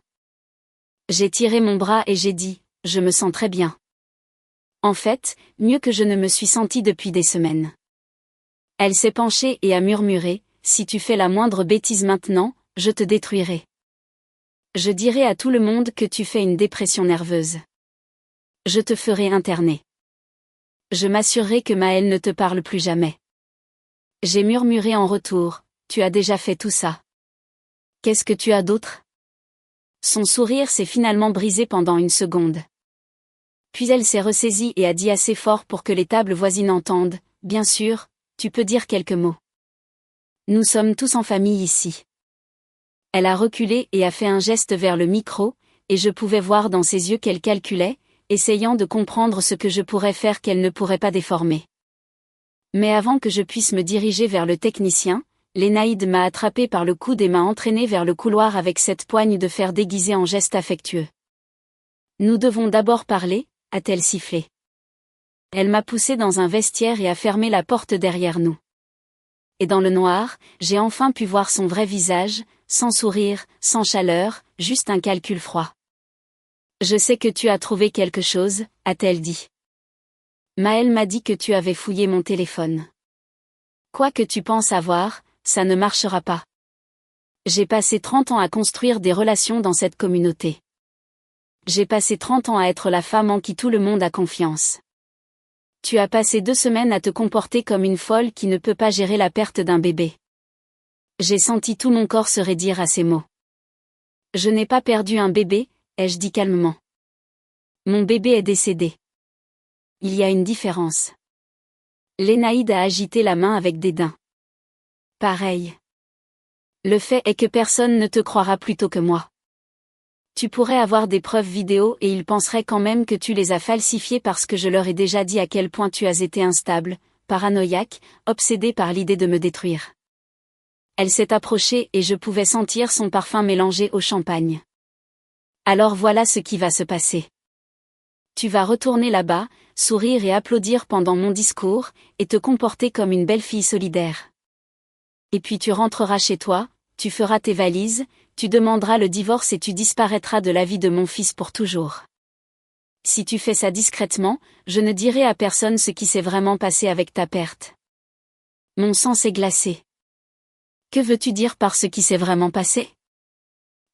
J'ai tiré mon bras et j'ai dit, « Je me sens très bien. » En fait, mieux que je ne me suis sentie depuis des semaines. Elle s'est penchée et a murmuré, « Si tu fais la moindre bêtise maintenant, je te détruirai. Je dirai à tout le monde que tu fais une dépression nerveuse. Je te ferai interner. Je m'assurerai que Maël ne te parle plus jamais. » J'ai murmuré en retour, « Tu as déjà fait tout ça. Qu'est-ce que tu as d'autre ?» Son sourire s'est finalement brisé pendant une seconde. Puis elle s'est ressaisie et a dit assez fort pour que les tables voisines entendent, « Bien sûr, tu peux dire quelques mots. Nous sommes tous en famille ici. » Elle a reculé et a fait un geste vers le micro, et je pouvais voir dans ses yeux qu'elle calculait, essayant de comprendre ce que je pourrais faire qu'elle ne pourrait pas déformer. Mais avant que je puisse me diriger vers le technicien, Lénaïde m'a attrapé par le coude et m'a entraîné vers le couloir avec cette poigne de fer déguisée en geste affectueux. « Nous devons d'abord parler », a-t-elle sifflé. Elle m'a poussé dans un vestiaire et a fermé la porte derrière nous. Et dans le noir, j'ai enfin pu voir son vrai visage, sans sourire, sans chaleur, juste un calcul froid. « Je sais que tu as trouvé quelque chose », a-t-elle dit. « Maël m'a dit que tu avais fouillé mon téléphone. Quoi que tu penses avoir, ça ne marchera pas. J'ai passé 30 ans à construire des relations dans cette communauté. J'ai passé 30 ans à être la femme en qui tout le monde a confiance. Tu as passé 2 semaines à te comporter comme une folle qui ne peut pas gérer la perte d'un bébé. » J'ai senti tout mon corps se raidir à ces mots. Je n'ai pas perdu un bébé, ai-je dit calmement. Mon bébé est décédé. Il y a une différence. Lénaïde a agité la main avec dédain. Pareil. Le fait est que personne ne te croira plus tôt que moi. Tu pourrais avoir des preuves vidéo et ils penseraient quand même que tu les as falsifiées parce que je leur ai déjà dit à quel point tu as été instable, paranoïaque, obsédé par l'idée de me détruire. Elle s'est approchée et je pouvais sentir son parfum mélangé au champagne. Alors voilà ce qui va se passer. Tu vas retourner là-bas, sourire et applaudir pendant mon discours, et te comporter comme une belle fille solidaire. Et puis tu rentreras chez toi, tu feras tes valises, tu demanderas le divorce et tu disparaîtras de la vie de mon fils pour toujours. Si tu fais ça discrètement, je ne dirai à personne ce qui s'est vraiment passé avec ta perte. Mon sang s'est glacé. Que veux-tu dire par ce qui s'est vraiment passé?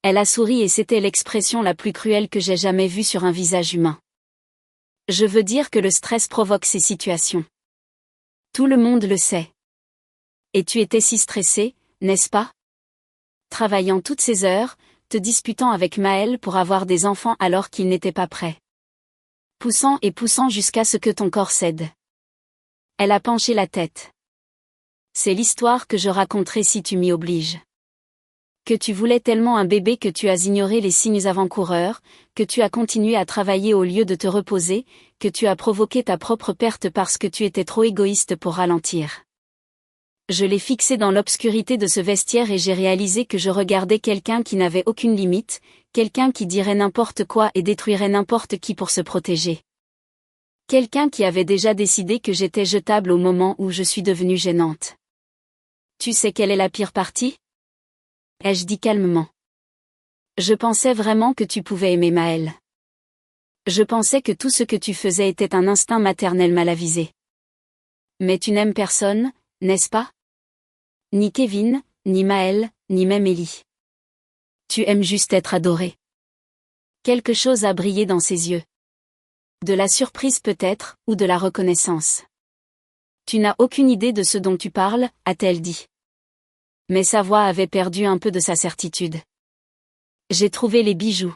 Elle a souri et c'était l'expression la plus cruelle que j'ai jamais vue sur un visage humain. Je veux dire que le stress provoque ces situations. Tout le monde le sait. Et tu étais si stressé, n'est-ce pas? Travaillant toutes ces heures, te disputant avec Maël pour avoir des enfants alors qu'il n'était pas prêt. Poussant et poussant jusqu'à ce que ton corps cède. Elle a penché la tête. C'est l'histoire que je raconterai si tu m'y obliges. Que tu voulais tellement un bébé que tu as ignoré les signes avant-coureurs, que tu as continué à travailler au lieu de te reposer, que tu as provoqué ta propre perte parce que tu étais trop égoïste pour ralentir. Je l'ai fixé dans l'obscurité de ce vestiaire et j'ai réalisé que je regardais quelqu'un qui n'avait aucune limite, quelqu'un qui dirait n'importe quoi et détruirait n'importe qui pour se protéger. Quelqu'un qui avait déjà décidé que j'étais jetable au moment où je suis devenue gênante. Tu sais quelle est la pire partie? Ai-je dit calmement. Je pensais vraiment que tu pouvais aimer Maël. Je pensais que tout ce que tu faisais était un instinct maternel mal avisé. Mais tu n'aimes personne, n'est-ce pas? Ni Kevin, ni Maël, ni même Ellie. Tu aimes juste être adoré. Quelque chose a brillé dans ses yeux. De la surprise peut-être, ou de la reconnaissance. Tu n'as aucune idée de ce dont tu parles, a-t-elle dit. Mais sa voix avait perdu un peu de sa certitude. J'ai trouvé les bijoux.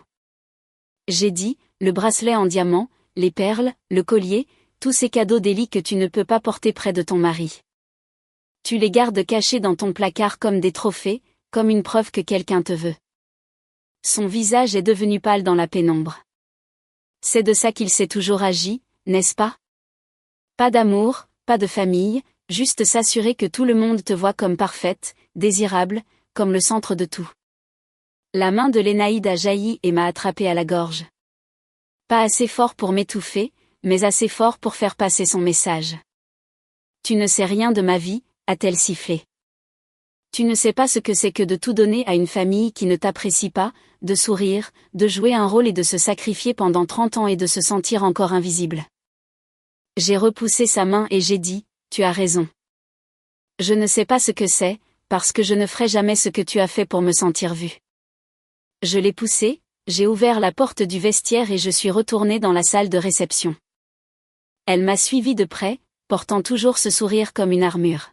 J'ai dit, le bracelet en diamant, les perles, le collier, tous ces cadeaux d'Ellie que tu ne peux pas porter près de ton mari. Tu les gardes cachés dans ton placard comme des trophées, comme une preuve que quelqu'un te veut. Son visage est devenu pâle dans la pénombre. C'est de ça qu'il s'est toujours agi, n'est-ce pas? Pas d'amour, pas de famille, juste s'assurer que tout le monde te voit comme parfaite, désirable, comme le centre de tout. La main de Lénaïde a jailli et m'a attrapé à la gorge. Pas assez fort pour m'étouffer, mais assez fort pour faire passer son message. Tu ne sais rien de ma vie, a-t-elle sifflé. Tu ne sais pas ce que c'est que de tout donner à une famille qui ne t'apprécie pas, de sourire, de jouer un rôle et de se sacrifier pendant 30 ans et de se sentir encore invisible. J'ai repoussé sa main et j'ai dit, tu as raison. Je ne sais pas ce que c'est, parce que je ne ferai jamais ce que tu as fait pour me sentir vue. Je l'ai poussé, j'ai ouvert la porte du vestiaire et je suis retournée dans la salle de réception. Elle m'a suivi de près, portant toujours ce sourire comme une armure.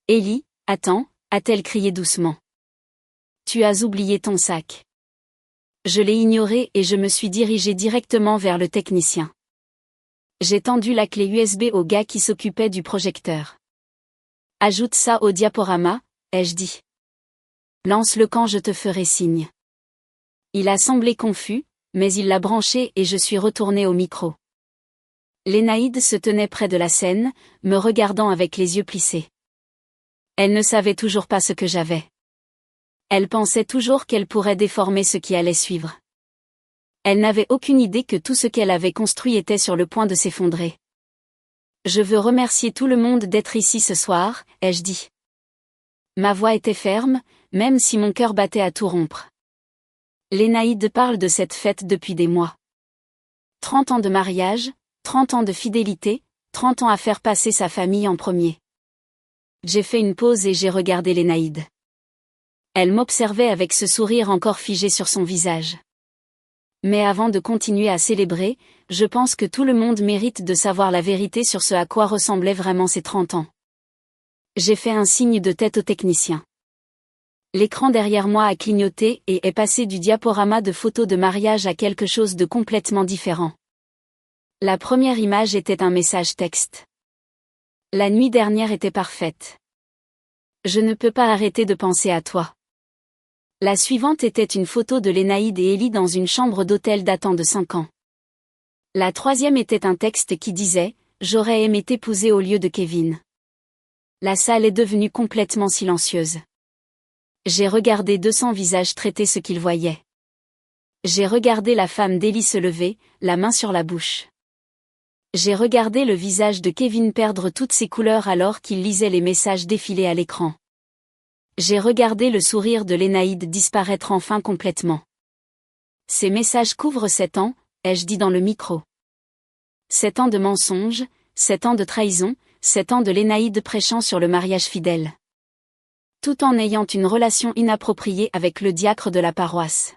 Ellie, attends, a-t-elle crié doucement. Tu as oublié ton sac. Je l'ai ignoré et je me suis dirigée directement vers le technicien. J'ai tendu la clé USB au gars qui s'occupait du projecteur. Ajoute ça au diaporama, ai-je dit. Lance-le quand je te ferai signe. Il a semblé confus, mais il l'a branché et je suis retournée au micro. Lénaïde se tenait près de la scène, me regardant avec les yeux plissés. Elle ne savait toujours pas ce que j'avais. Elle pensait toujours qu'elle pourrait déformer ce qui allait suivre. Elle n'avait aucune idée que tout ce qu'elle avait construit était sur le point de s'effondrer. Je veux remercier tout le monde d'être ici ce soir, ai-je dit. Ma voix était ferme, même si mon cœur battait à tout rompre. Lénaïde parle de cette fête depuis des mois. 30 ans de mariage, 30 ans de fidélité, 30 ans à faire passer sa famille en premier. J'ai fait une pause et j'ai regardé Lénaïde. Elle m'observait avec ce sourire encore figé sur son visage. Mais avant de continuer à célébrer, je pense que tout le monde mérite de savoir la vérité sur ce à quoi ressemblaient vraiment ces 30 ans. J'ai fait un signe de tête au technicien. L'écran derrière moi a clignoté et est passé du diaporama de photos de mariage à quelque chose de complètement différent. La première image était un message texte. La nuit dernière était parfaite. Je ne peux pas arrêter de penser à toi. La suivante était une photo de Lénaïde et Ellie dans une chambre d'hôtel datant de 5 ans. La troisième était un texte qui disait « J'aurais aimé t'épouser au lieu de Kevin ». La salle est devenue complètement silencieuse. J'ai regardé 200 visages traiter ce qu'ils voyaient. J'ai regardé la femme d'Ellie se lever, la main sur la bouche. J'ai regardé le visage de Kevin perdre toutes ses couleurs alors qu'il lisait les messages défiler à l'écran. J'ai regardé le sourire de Lénaïde disparaître enfin complètement. Ces messages couvrent 7 ans, ai-je dit dans le micro. 7 ans de mensonges, 7 ans de trahison, 7 ans de Lénaïde prêchant sur le mariage fidèle. Tout en ayant une relation inappropriée avec le diacre de la paroisse.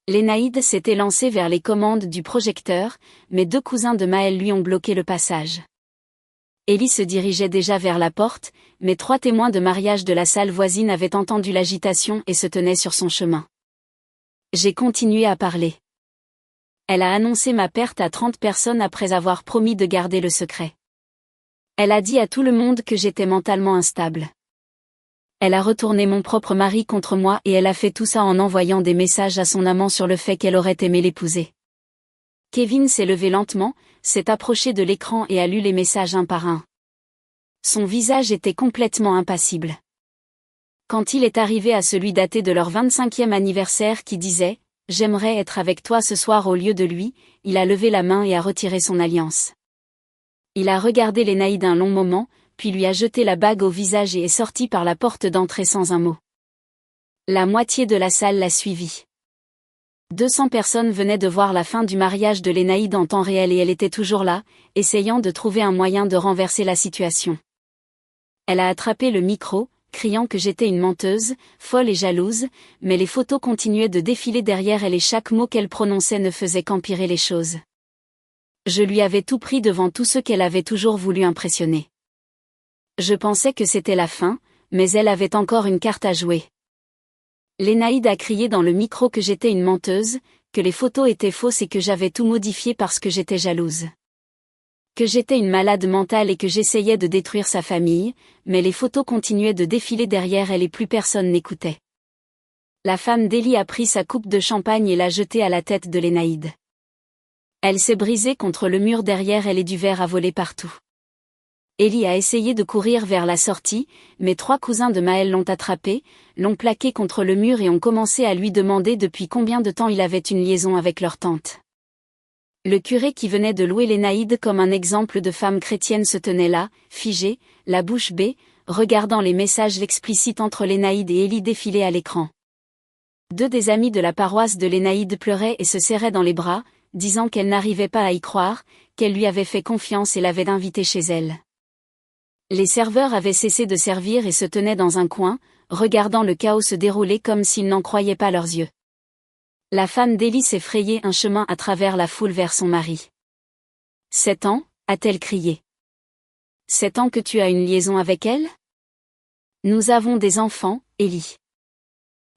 Lénaïde s'était lancée vers les commandes du projecteur, mais 2 cousins de Maël lui ont bloqué le passage. Ellie se dirigeait déjà vers la porte, mais 3 témoins de mariage de la salle voisine avaient entendu l'agitation et se tenaient sur son chemin. J'ai continué à parler. Elle a annoncé ma perte à 30 personnes après avoir promis de garder le secret. Elle a dit à tout le monde que j'étais mentalement instable. Elle a retourné mon propre mari contre moi et elle a fait tout ça en envoyant des messages à son amant sur le fait qu'elle aurait aimé l'épouser. Kevin s'est levé lentement, s'est approché de l'écran et a lu les messages un par un. Son visage était complètement impassible. Quand il est arrivé à celui daté de leur 25e anniversaire qui disait « J'aimerais être avec toi ce soir au lieu de lui », il a levé la main et a retiré son alliance. Il a regardé Lénaïde un long moment, puis lui a jeté la bague au visage et est sorti par la porte d'entrée sans un mot. La moitié de la salle l'a suivi. 200 personnes venaient de voir la fin du mariage de Lénaïde en temps réel et elle était toujours là, essayant de trouver un moyen de renverser la situation. Elle a attrapé le micro, criant que j'étais une menteuse, folle et jalouse, mais les photos continuaient de défiler derrière elle et chaque mot qu'elle prononçait ne faisait qu'empirer les choses. Je lui avais tout pris devant tous ceux qu'elle avait toujours voulu impressionner. Je pensais que c'était la fin, mais elle avait encore une carte à jouer. Lénaïde a crié dans le micro que j'étais une menteuse, que les photos étaient fausses et que j'avais tout modifié parce que j'étais jalouse. Que j'étais une malade mentale et que j'essayais de détruire sa famille, mais les photos continuaient de défiler derrière elle et plus personne n'écoutait. La femme d'Ellie a pris sa coupe de champagne et l'a jetée à la tête de Lénaïde. Elle s'est brisée contre le mur derrière elle et du verre a volé partout. Ellie a essayé de courir vers la sortie, mais 3 cousins de Maël l'ont attrapé, l'ont plaqué contre le mur et ont commencé à lui demander depuis combien de temps il avait une liaison avec leur tante. Le curé qui venait de louer Lénaïde comme un exemple de femme chrétienne se tenait là, figé, la bouche bée, regardant les messages explicites entre Lénaïde et Ellie défiler à l'écran. 2 des amis de la paroisse de Lénaïde pleuraient et se serraient dans les bras, disant qu'elle n'arrivait pas à y croire, qu'elle lui avait fait confiance et l'avait invitée chez elle. Les serveurs avaient cessé de servir et se tenaient dans un coin, regardant le chaos se dérouler comme s'ils n'en croyaient pas leurs yeux. La femme d'Ellie s'est frayé un chemin à travers la foule vers son mari. 7 ans, a-t-elle crié. 7 ans que tu as une liaison avec elle? Nous avons des enfants, Ellie.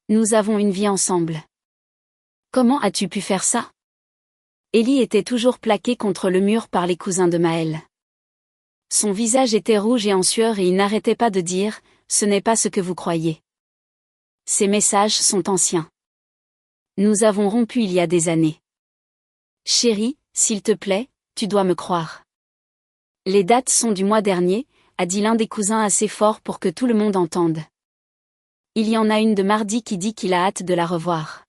Nous avons une vie ensemble. Comment as-tu pu faire ça? Ellie était toujours plaquée contre le mur par les cousins de Maël. Son visage était rouge et en sueur et il n'arrêtait pas de dire « Ce n'est pas ce que vous croyez ». Ces messages sont anciens. Nous avons rompu il y a des années. Chérie, s'il te plaît, tu dois me croire. Les dates sont du mois dernier, a dit l'un des cousins assez fort pour que tout le monde entende. Il y en a une de mardi qui dit qu'il a hâte de la revoir.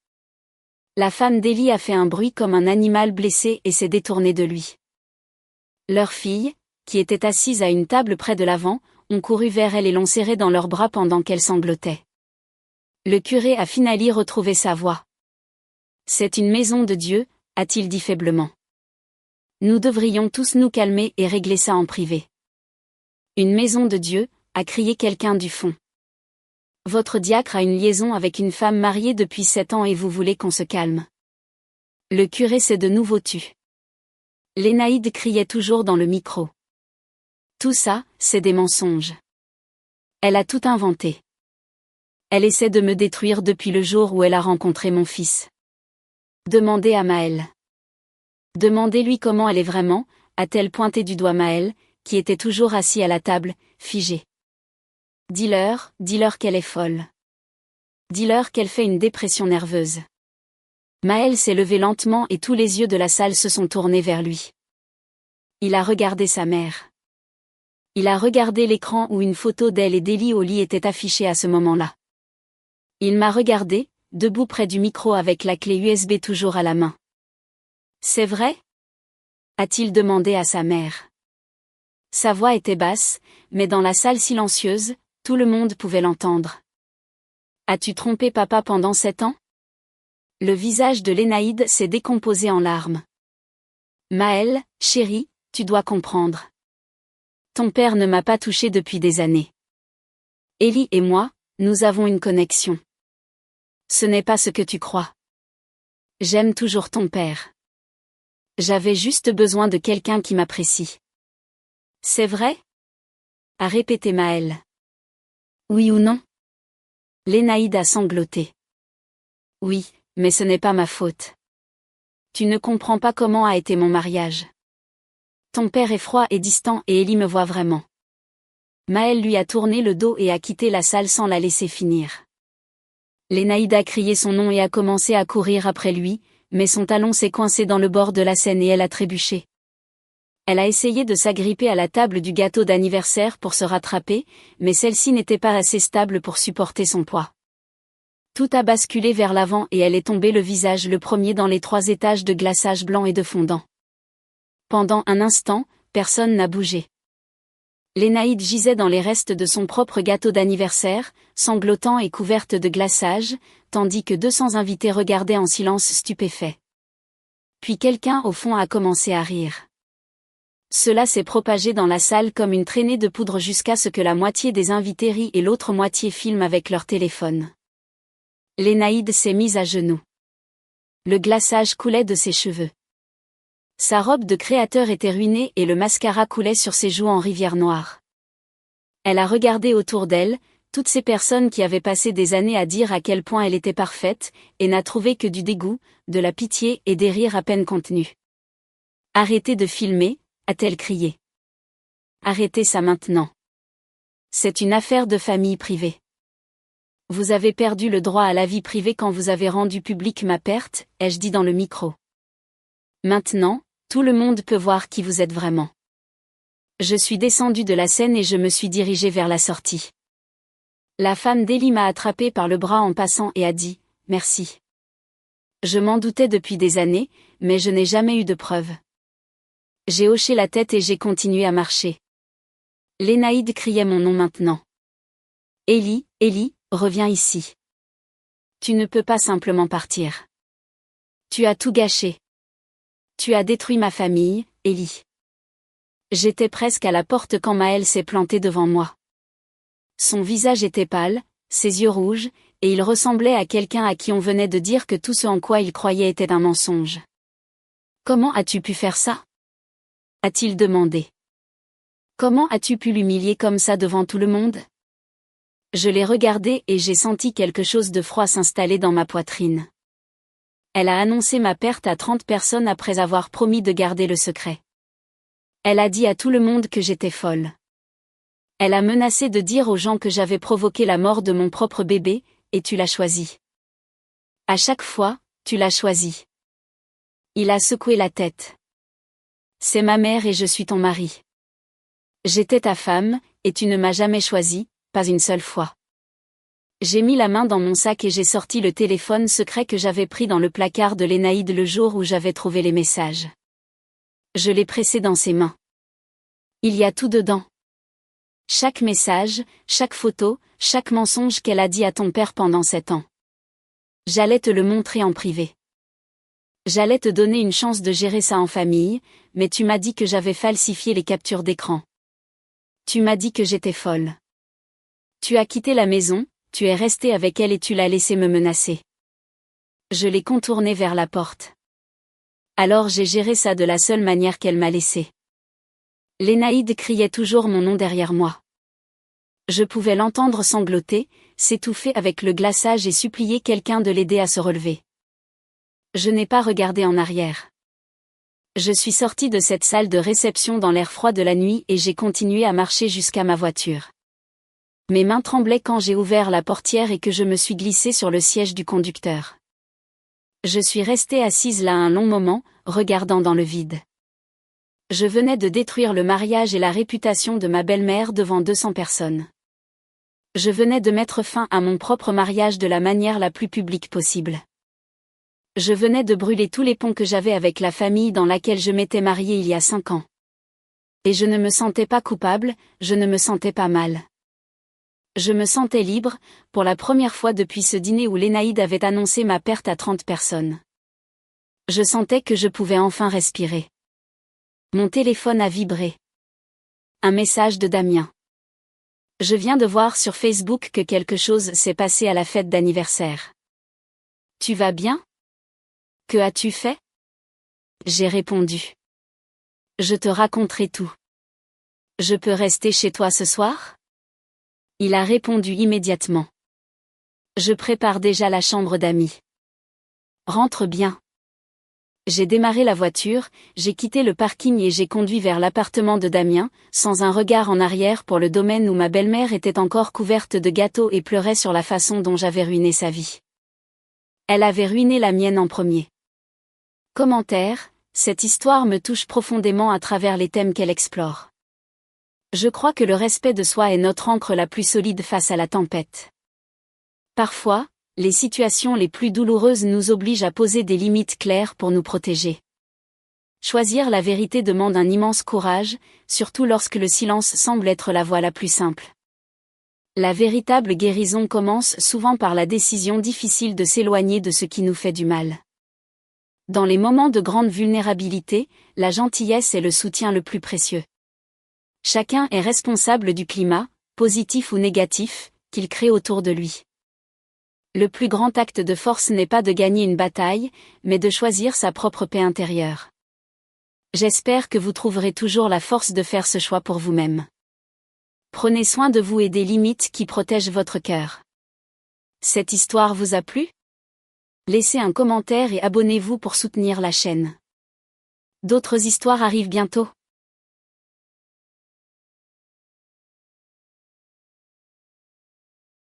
La femme d'Ellie a fait un bruit comme un animal blessé et s'est détournée de lui. Leur fille, qui était assise à une table près de l'avant, ont couru vers elle et l'ont serrée dans leurs bras pendant qu'elle sanglotait. Le curé a finalement retrouvé sa voix. C'est une maison de Dieu, a-t-il dit faiblement. Nous devrions tous nous calmer et régler ça en privé. Une maison de Dieu, a crié quelqu'un du fond. Votre diacre a une liaison avec une femme mariée depuis 7 ans et vous voulez qu'on se calme. Le curé s'est de nouveau tu. Lénaïde criait toujours dans le micro. Tout ça, c'est des mensonges. Elle a tout inventé. Elle essaie de me détruire depuis le jour où elle a rencontré mon fils. Demandez à Maël. Demandez-lui comment elle est vraiment, a-t-elle pointé du doigt Maël, qui était toujours assis à la table, figé. Dis-leur qu'elle est folle. Dis-leur qu'elle fait une dépression nerveuse. Maël s'est levé lentement et tous les yeux de la salle se sont tournés vers lui. Il a regardé sa mère. Il a regardé l'écran où une photo d'elle et d'Ellie au lit était affichée à ce moment-là. Il m'a regardé, debout près du micro avec la clé USB toujours à la main. C'est vrai ? A-t-il demandé à sa mère. Sa voix était basse, mais dans la salle silencieuse, tout le monde pouvait l'entendre. As-tu trompé papa pendant 7 ans ? Le visage de Lénaïde s'est décomposé en larmes. Maël, chérie, tu dois comprendre. Ton père ne m'a pas touché depuis des années. Ellie et moi, nous avons une connexion. Ce n'est pas ce que tu crois. J'aime toujours ton père. J'avais juste besoin de quelqu'un qui m'apprécie. C'est vrai ? A répété Maël. Oui ou non ? Lénaïde a sangloté. Oui, mais ce n'est pas ma faute. Tu ne comprends pas comment a été mon mariage. Ton père est froid et distant et Ellie me voit vraiment. Maël lui a tourné le dos et a quitté la salle sans la laisser finir. Lénaïde a crié son nom et a commencé à courir après lui, mais son talon s'est coincé dans le bord de la scène et elle a trébuché. Elle a essayé de s'agripper à la table du gâteau d'anniversaire pour se rattraper, mais celle-ci n'était pas assez stable pour supporter son poids. Tout a basculé vers l'avant et elle est tombée le visage le premier dans les 3 étages de glaçage blanc et de fondant. Pendant un instant, personne n'a bougé. Lénaïde gisait dans les restes de son propre gâteau d'anniversaire, sanglotant et couverte de glaçage, tandis que 200 invités regardaient en silence stupéfait. Puis quelqu'un au fond a commencé à rire. Cela s'est propagé dans la salle comme une traînée de poudre jusqu'à ce que la moitié des invités rient et l'autre moitié filme avec leur téléphone. Lénaïde s'est mise à genoux. Le glaçage coulait de ses cheveux. Sa robe de créateur était ruinée et le mascara coulait sur ses joues en rivière noire. Elle a regardé autour d'elle, toutes ces personnes qui avaient passé des années à dire à quel point elle était parfaite, et n'a trouvé que du dégoût, de la pitié et des rires à peine contenus. « Arrêtez de filmer », a-t-elle crié. « Arrêtez ça maintenant. C'est une affaire de famille privée. Vous avez perdu le droit à la vie privée quand vous avez rendu publique ma perte, ai-je dit dans le micro. Maintenant, tout le monde peut voir qui vous êtes vraiment. Je suis descendue de la scène et je me suis dirigée vers la sortie. La femme d'Ellie m'a attrapée par le bras en passant et a dit « Merci ». Je m'en doutais depuis des années, mais je n'ai jamais eu de preuves. J'ai hoché la tête et j'ai continué à marcher. Lénaïde criait mon nom maintenant. « Ellie, Ellie, reviens ici. Tu ne peux pas simplement partir. Tu as tout gâché. Tu as détruit ma famille, Ellie. » J'étais presque à la porte quand Maël s'est planté devant moi. Son visage était pâle, ses yeux rouges, et il ressemblait à quelqu'un à qui on venait de dire que tout ce en quoi il croyait était un mensonge. « Comment as-tu pu faire ça ? » a-t-il demandé. « Comment as-tu pu l'humilier comme ça devant tout le monde ? » Je l'ai regardée et j'ai senti quelque chose de froid s'installer dans ma poitrine. Elle a annoncé ma perte à 30 personnes après avoir promis de garder le secret. Elle a dit à tout le monde que j'étais folle. Elle a menacé de dire aux gens que j'avais provoqué la mort de mon propre bébé, et tu l'as choisi. À chaque fois, tu l'as choisi. Il a secoué la tête. C'est ma mère et je suis ton mari. J'étais ta femme, et tu ne m'as jamais choisi, pas une seule fois. J'ai mis la main dans mon sac et j'ai sorti le téléphone secret que j'avais pris dans le placard de Lénaïde le jour où j'avais trouvé les messages. Je l'ai pressé dans ses mains. Il y a tout dedans. Chaque message, chaque photo, chaque mensonge qu'elle a dit à ton père pendant 7 ans. J'allais te le montrer en privé. J'allais te donner une chance de gérer ça en famille, mais tu m'as dit que j'avais falsifié les captures d'écran. Tu m'as dit que j'étais folle. Tu as quitté la maison, tu es resté avec elle et tu l'as laissé me menacer. Je l'ai contourné vers la porte. Alors j'ai géré ça de la seule manière qu'elle m'a laissé. Lénaïde criait toujours mon nom derrière moi. Je pouvais l'entendre sangloter, s'étouffer avec le glaçage et supplier quelqu'un de l'aider à se relever. Je n'ai pas regardé en arrière. Je suis sortie de cette salle de réception dans l'air froid de la nuit et j'ai continué à marcher jusqu'à ma voiture. Mes mains tremblaient quand j'ai ouvert la portière et que je me suis glissée sur le siège du conducteur. Je suis restée assise là un long moment, regardant dans le vide. Je venais de détruire le mariage et la réputation de ma belle-mère devant 200 personnes. Je venais de mettre fin à mon propre mariage de la manière la plus publique possible. Je venais de brûler tous les ponts que j'avais avec la famille dans laquelle je m'étais mariée il y a 5 ans. Et je ne me sentais pas coupable, je ne me sentais pas mal. Je me sentais libre, pour la première fois depuis ce dîner où l'Énaïde avait annoncé ma perte à 30 personnes. Je sentais que je pouvais enfin respirer. Mon téléphone a vibré. Un message de Damien. Je viens de voir sur Facebook que quelque chose s'est passé à la fête d'anniversaire. Tu vas bien? Que as-tu fait? J'ai répondu. Je te raconterai tout. Je peux rester chez toi ce soir? Il a répondu immédiatement. Je prépare déjà la chambre d'amis. Rentre bien. J'ai démarré la voiture, j'ai quitté le parking et j'ai conduit vers l'appartement de Damien, sans un regard en arrière pour le domaine où ma belle-mère était encore couverte de gâteaux et pleurait sur la façon dont j'avais ruiné sa vie. Elle avait ruiné la mienne en premier. Commentaire, cette histoire me touche profondément à travers les thèmes qu'elle explore. Je crois que le respect de soi est notre ancre la plus solide face à la tempête. Parfois, les situations les plus douloureuses nous obligent à poser des limites claires pour nous protéger. Choisir la vérité demande un immense courage, surtout lorsque le silence semble être la voie la plus simple. La véritable guérison commence souvent par la décision difficile de s'éloigner de ce qui nous fait du mal. Dans les moments de grande vulnérabilité, la gentillesse est le soutien le plus précieux. Chacun est responsable du climat, positif ou négatif, qu'il crée autour de lui. Le plus grand acte de force n'est pas de gagner une bataille, mais de choisir sa propre paix intérieure. J'espère que vous trouverez toujours la force de faire ce choix pour vous-même. Prenez soin de vous et des limites qui protègent votre cœur. Cette histoire vous a plu? Laissez un commentaire et abonnez-vous pour soutenir la chaîne. D'autres histoires arrivent bientôt.